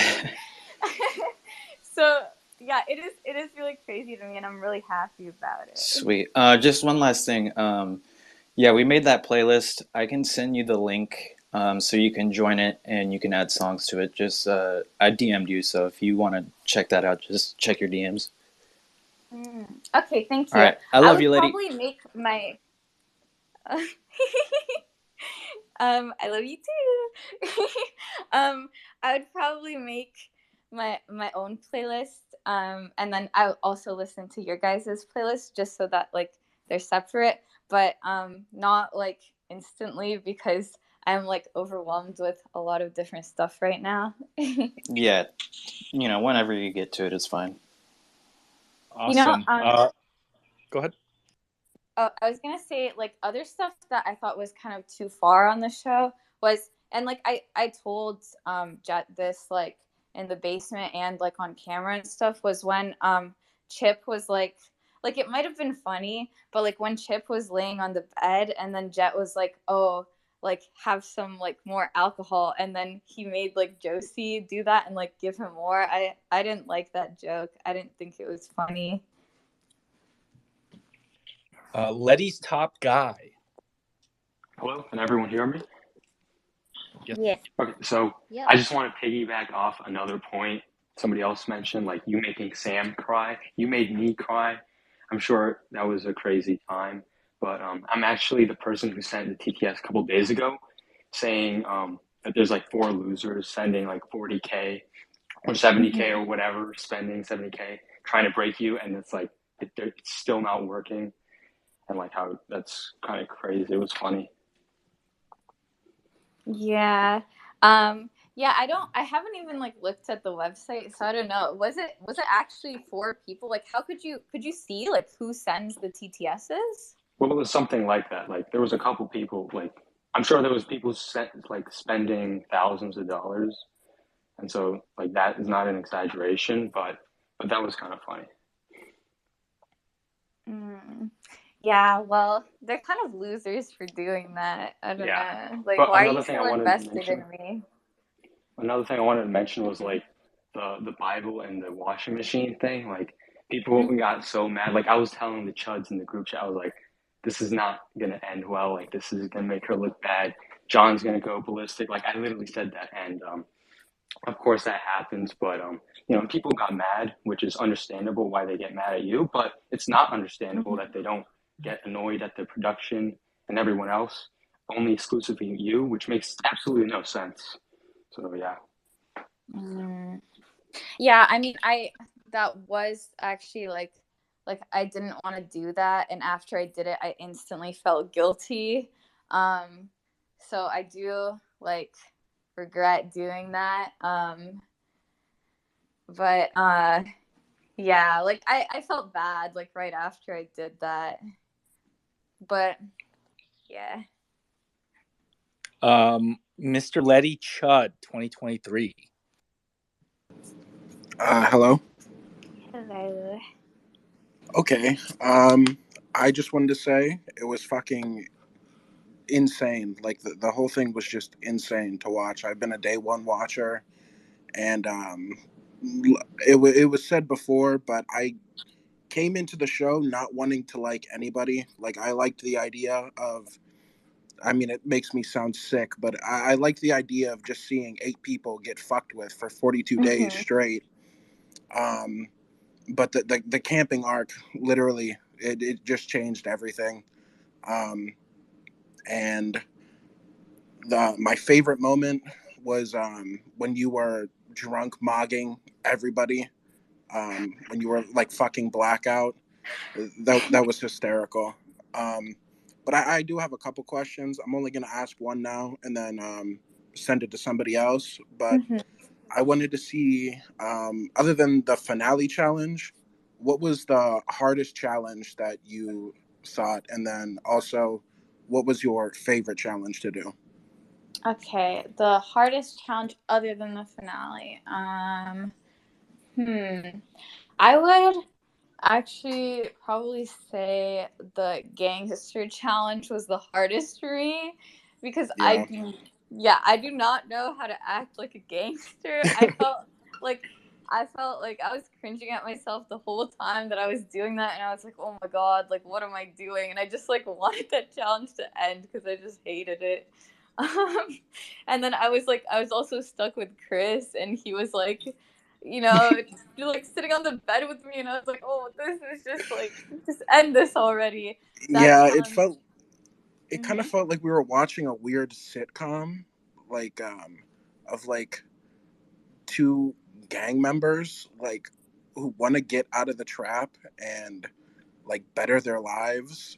So yeah, it is really crazy to me, and I'm really happy about it. Sweet. Just one last thing. Yeah, we made that playlist. I can send you the link so you can join it and you can add songs to it. Just I DM'd you, so if you want to check that out, just check your DMs. Okay, thank All you. right, I love would you, Letty. probably make my. I love you too. I would probably make my own playlist. And then I would also listen to your guys' playlist just so that like they're separate, but not like instantly because I'm like overwhelmed with a lot of different stuff right now. Yeah, whenever you get to it, it's fine. Awesome. Go ahead. Oh, I was gonna say like other stuff that I thought was kind of too far on the show was, and like I told Jet this like in the basement and like on camera and stuff, was when Chip was like it might have been funny, but like when Chip was laying on the bed and then Jet was like, oh, like have some like more alcohol, and then he made like Josie do that and like give him more. I didn't like that joke. I didn't think it was funny. Letty's top guy. Hello, can everyone hear me? Yes. Okay, so Yep. I just want to piggyback off another point somebody else mentioned, like you making Sam cry. You made me cry. I'm sure that was a crazy time, but I'm actually the person who sent the TTS a couple days ago saying that there's like 4 losers sending like 40K or 70K or whatever, spending 70K, trying to break you, and it's like it's still not working, and like how that's kind of crazy. It was funny. Yeah. Yeah, I haven't even like looked at the website, so I don't know. Was it actually 4 people? Like how could you see like who sends the TTSs? Well, it was something like that. Like there was a couple people, like I'm sure there was people like spending thousands of dollars, and so like that is not an exaggeration, but that was kind of funny. Yeah, well, they're kind of losers for doing that. I don't Yeah. know. Like But why are you so invested in me? another thing I wanted to mention was like the Bible and the washing machine thing. Like people got so mad. Like I was telling the chuds in the group chat, I was like, this is not gonna end well. Like this is gonna make her look bad. John's gonna go ballistic. Like I literally said that, and of course that happens. But people got mad, which is understandable why they get mad at you. But it's not understandable that they don't get annoyed at the production and everyone else. Only exclusively you, which makes absolutely no sense. So yeah. Yeah, I mean, that was actually like I didn't want to do that, and after I did it, I instantly felt guilty. So I do like regret doing that. But yeah, like I felt bad like right after I did that. But yeah. Mr. Letty Chud 2023. Hello. Hello. Okay. I just wanted to say it was fucking insane. Like the whole thing was just insane to watch. I've been a day one watcher, and it was said before, but I came into the show not wanting to like anybody. Like I liked the idea of. I mean, it makes me sound sick, but I like the idea of just seeing 8 people get fucked with for 42 days straight. But the camping arc, literally, it just changed everything. And my favorite moment was when you were drunk mogging everybody, when you were like fucking blackout. That was hysterical. But I do have a couple questions. I'm only gonna ask one now and then send it to somebody else. But I wanted to see, other than the finale challenge, what was the hardest challenge that you thought, and then also, what was your favorite challenge to do? Okay, the hardest challenge other than the finale. I would actually probably say the gangster challenge was the hardest for me because Yeah. I do not know how to act like a gangster. I felt like I felt like I was cringing at myself the whole time that I was doing that, and I was like, oh my god, like what am I doing? And I just like wanted that challenge to end because I just hated it. And then I was also stuck with Chris, and he was like, like sitting on the bed with me, and I was like, oh, this is just like, just end this already. That Yeah, challenge. it kind of felt like we were watching a weird sitcom, like of like two gang members like who want to get out of the trap and like better their lives,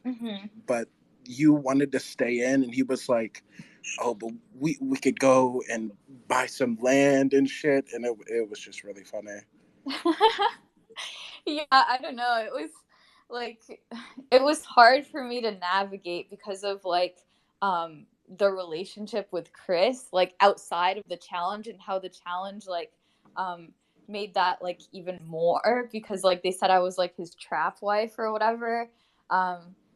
but you wanted to stay in, and he was like, oh, but we could go and buy some land and shit, and it was just really funny. Yeah, I don't know. It was like it was hard for me to navigate because of like the relationship with Chris, like outside of the challenge, and how the challenge like made that like even more, because like they said I was like his trap wife or whatever.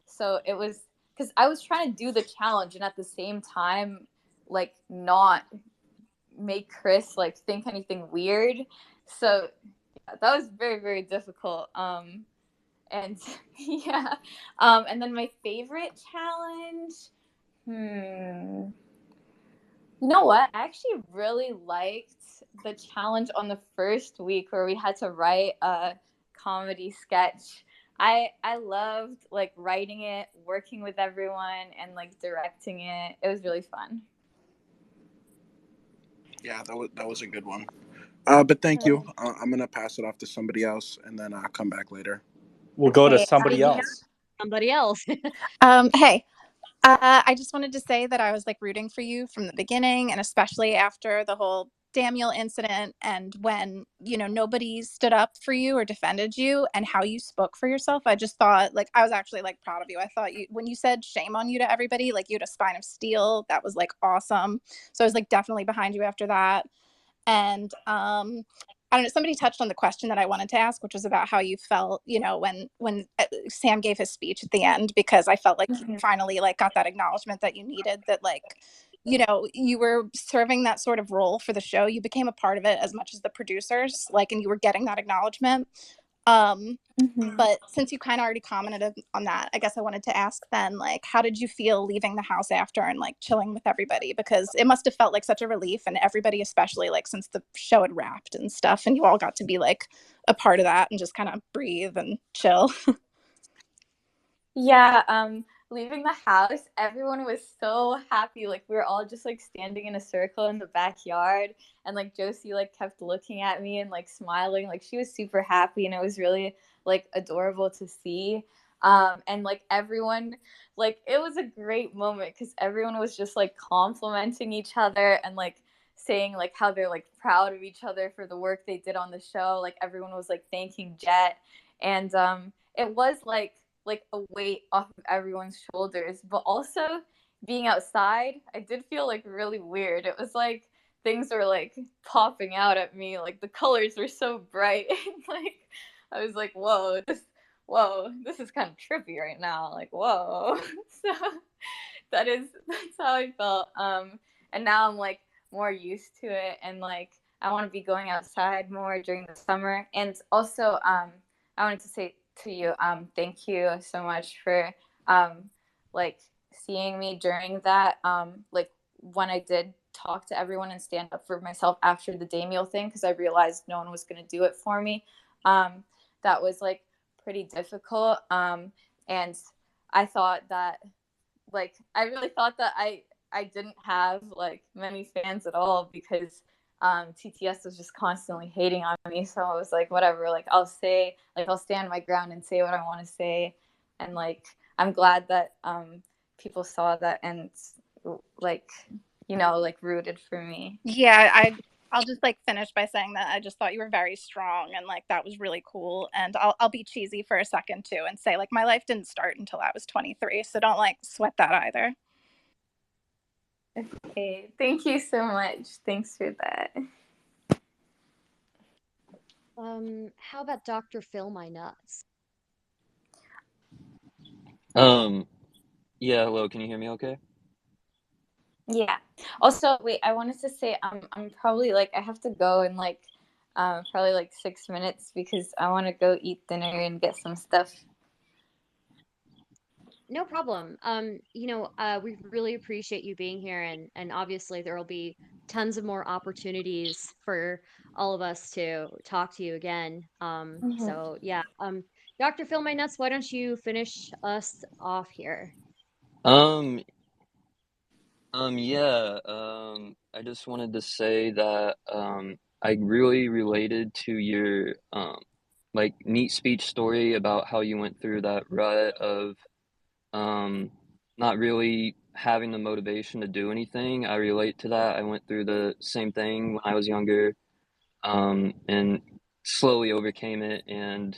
So it was because I was trying to do the challenge and at the same time like not make Chris like think anything weird. So yeah, that was very, very difficult. And yeah. And then my favorite challenge, you know what? I actually really liked the challenge on the first week where we had to write a comedy sketch. I loved like writing it, working with everyone, and like directing it. It was really fun. Yeah, that was a good one. But thank you. I'm gonna pass it off to somebody else, and then I'll come back later. We'll go to Okay, somebody we got else. somebody else. Hey, I just wanted to say that I was like rooting for you from the beginning, and especially after the whole Daniel incident, and when nobody stood up for you or defended you, and how you spoke for yourself. I just thought like I was actually like proud of you. I thought you, when you said shame on you to everybody, like you had a spine of steel. That was like awesome. So I was like definitely behind you after that. And I don't know, somebody touched on the question that I wanted to ask, which was about how you felt, when Sam gave his speech at the end, because I felt like you finally like got that acknowledgement that you needed, that like, you were serving that sort of role for the show. You became a part of it as much as the producers, like, and you were getting that acknowledgement. But since you kind of already commented on that, I guess I wanted to ask then, like, how did you feel leaving the house after and like chilling with everybody? Because it must have felt like such a relief, and everybody, especially like since the show had wrapped and stuff, and you all got to be like a part of that and just kind of breathe and chill. Yeah, leaving the house, everyone was so happy. Like we were all just like standing in a circle in the backyard, and like Josie like kept looking at me and like smiling. Like she was super happy, and it was really like adorable to see. And like everyone, like it was a great moment because everyone was just like complimenting each other and like saying like how they're like proud of each other for the work they did on the show. Like everyone was like thanking Jet, and it was like a weight off of everyone's shoulders. But also being outside, I did feel like really weird. It was like things were like popping out at me, like the colors were so bright. Like I was like, whoa, this is kind of trippy right now. Like, whoa. So that's how I felt. And now I'm like more used to it, and like I want to be going outside more during the summer. And also I wanted to say to you, thank you so much for like seeing me during that, like when I did talk to everyone and stand up for myself after the Damiel thing, because I realized no one was going to do it for me. That was like pretty difficult. And I thought that like I really thought that I didn't have like many fans at all, because TTS was just constantly hating on me. So I was like, whatever, like I'll stand my ground and say what I want to say. And like I'm glad that people saw that and like like rooted for me. Yeah, I'll just like finish by saying that I just thought you were very strong, and like that was really cool. And I'll be cheesy for a second too and say like my life didn't start until I was 23, so don't like sweat that either. Okay, thank you so much. Thanks for that. How about Dr. Phil My Nuts? Yeah, hello, can you hear me okay? Yeah. Also, wait, I wanted to say I'm probably like I have to go in like probably like 6 minutes because I want to go eat dinner and get some stuff. No problem. We really appreciate you being here, and obviously there will be tons of more opportunities for all of us to talk to you again. So yeah. Dr. Phil My Nuts, why don't you finish us off here? Um, yeah, I just wanted to say that I really related to your like neat speech story about how you went through that rut of not really having the motivation to do anything. I relate to that. I went through the same thing when I was younger, and slowly overcame it, and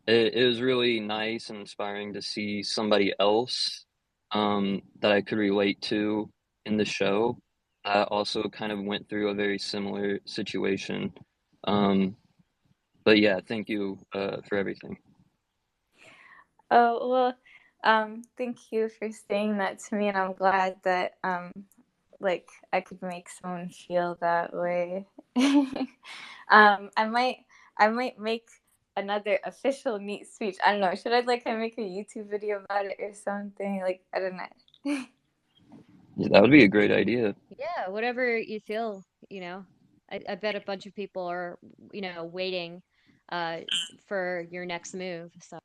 it was really nice and inspiring to see somebody else that I could relate to in the show that also kind of went through a very similar situation. Um, but yeah, thank you for everything. Oh, well, thank you for saying that to me, and I'm glad that like I could make someone feel that way. I might make another official neat speech. I don't know. Should I like make a YouTube video about it or something? Like, I don't know. Yeah, that would be a great idea. Yeah, whatever you feel, I bet a bunch of people are, waiting uh for your next move. So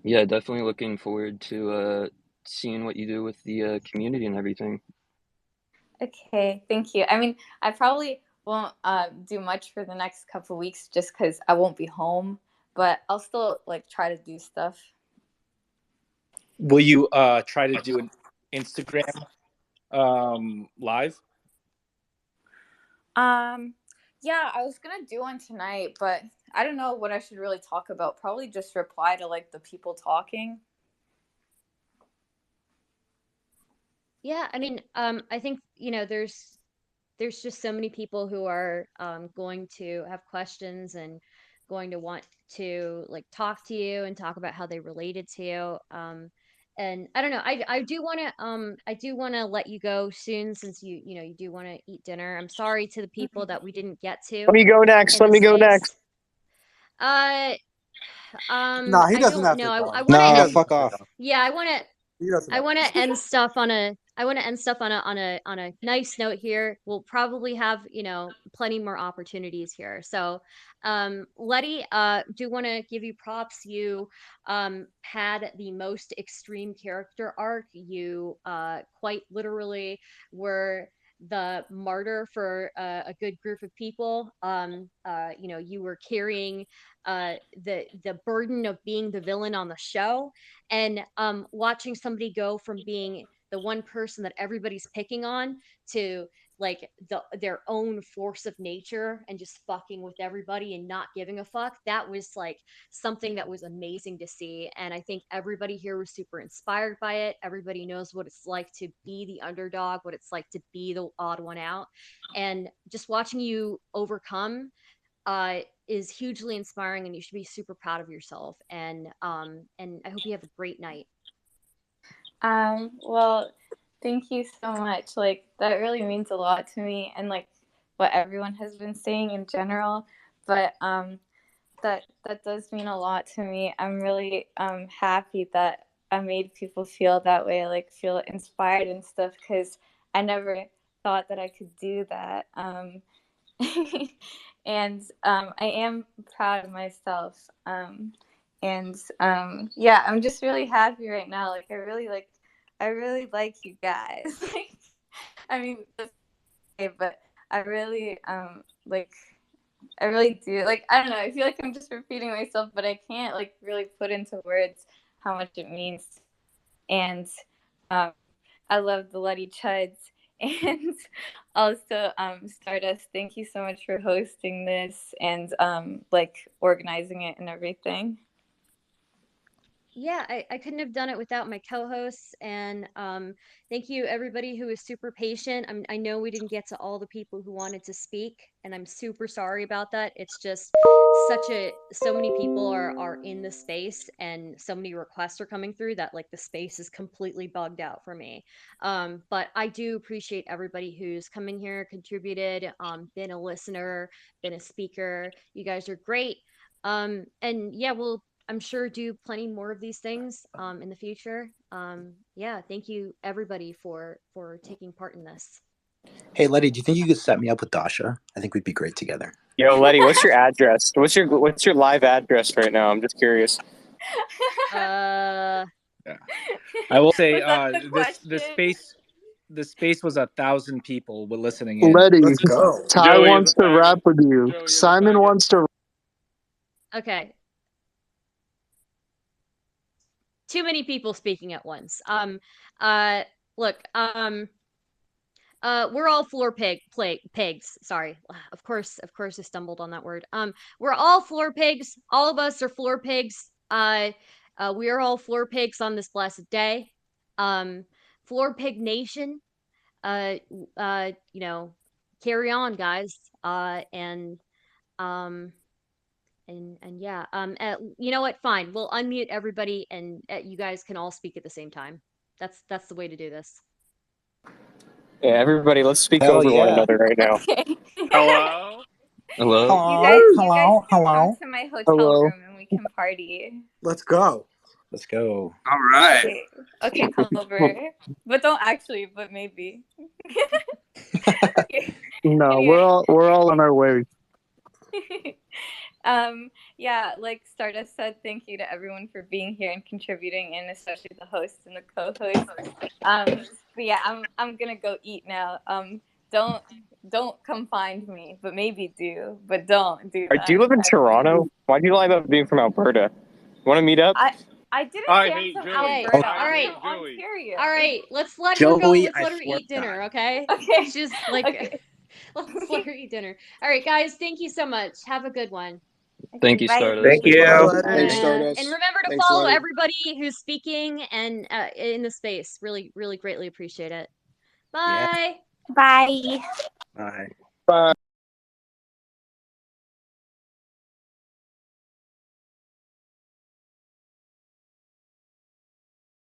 Yeah, definitely looking forward to seeing what you do with the community and everything. Okay, thank you. I mean, I probably won't do much for the next couple weeks just because I won't be home, but I'll still like try to do stuff. Will you try to do an Instagram live? Yeah, I was gonna do one tonight, but I don't know what I should really talk about. Probably just reply to like the people talking. yeah, I mean, I think, there's just so many people who are going to have questions and going to want to like talk to you and talk about how they related to you. And I don't know, I do want to let you go soon since you do want to eat dinner. I'm sorry to the people that we didn't get Let to me go next. in Let this me go case. next. Nah, he I doesn't don't have to know. I go. want to He No, end. doesn't fuck have to off. go. Yeah, He doesn't I have want to to go. end stuff on a I want to end stuff on a nice note here. We'll probably have, plenty more opportunities here. So, Letty, do want to give you props. You had the most extreme character arc. You quite literally were the martyr for a good group of people. You were carrying the burden of being the villain on the show, and watching somebody go from being the one person that everybody's picking on to like their own force of nature and just fucking with everybody and not giving a fuck, that was like something that was amazing to see. And I think everybody here was super inspired by it. Everybody knows what it's like to be the underdog, what it's like to be the odd one out, and just watching you overcome is hugely inspiring, and you should be super proud of yourself. And I hope you have a great night. Well, thank you so much. Like that really means a lot to me, and like what everyone has been saying in general. But that does mean a lot to me. I'm really happy that I made people feel that way, like feel inspired and stuff, because I never thought that I could do that. And I am proud of myself. And yeah, I'm just really happy right now. Like I really like you guys. Like, I mean, that's okay, but I really like I really do. Like, I don't know. I feel like I'm just repeating myself, but I can't like really put into words how much it means. And um, I love the Letty Chuds. And also, Stardust, thank you so much for hosting this and like organizing it and everything. yeah, I couldn't have done it without my co-hosts, and thank you everybody who was super patient. I know we didn't get to all the people who wanted to speak, and I'm super sorry about that. It's just so many people are in the space, and so many requests are coming through that like the space is completely bugged out for me. But I do appreciate everybody who's come in here, contributed, been a listener, been a speaker. You guys are great. And yeah, I'm sure do plenty more of these things in the future. Yeah, thank you everybody for taking part in this. Hey, Letty, do you think you could set me up with Dasha? I think we'd be great together. Yo, Letty, what's your address? What's your live address right now? I'm just curious. Uh, I will say Was that the the space was 1,000 people were listening in. Letty, Let's go. Ty Joey is wants a to faggot. rap with you. Joey is a Simon faggot. wants to. okay. Too many people speaking at once. Look, we're all pigs. Sorry. Of course I stumbled on that word. We're all floor pigs. All of us are floor pigs. We are all floor pigs on this blessed day. Floor pig nation. You know, carry on, guys. And yeah. You know what? Fine. We'll unmute everybody, and you guys can all speak at the same time. That's the way to do this. Yeah, everybody, let's speak Hell over one yeah. another right now. Hello? Hello? You guys can hello. come to my hotel Hello. room and we can party. Let's go. Let's go. All right. Okay, come over. But don't actually, but maybe. Okay. No, Anyway. we're all on our way. Yeah, like Stardust said, thank you to everyone for being here and contributing, and especially the hosts and the co-hosts. But yeah, I'm gonna go eat now. Don't come find me, but maybe do, but don't do that. Do you live in Toronto? Why do you lie about being from Alberta? Want to meet up? I didn't I say I'm hate from Joey. Alberta. All I'm right. from Ontario. All right, let's let Joey, her go. Let's I let her swear eat to dinner, God. okay? Okay. She's like, Okay. let's let her eat dinner. All right, guys, thank you so much. Have a good one. Thank you, Bye. Stardust. Thank you. Thanks, And Stardust. remember to Thanks, follow Letty. everybody who's speaking and in the space. Really, really greatly appreciate it. Yeah. Bye. Bye. Bye. Bye.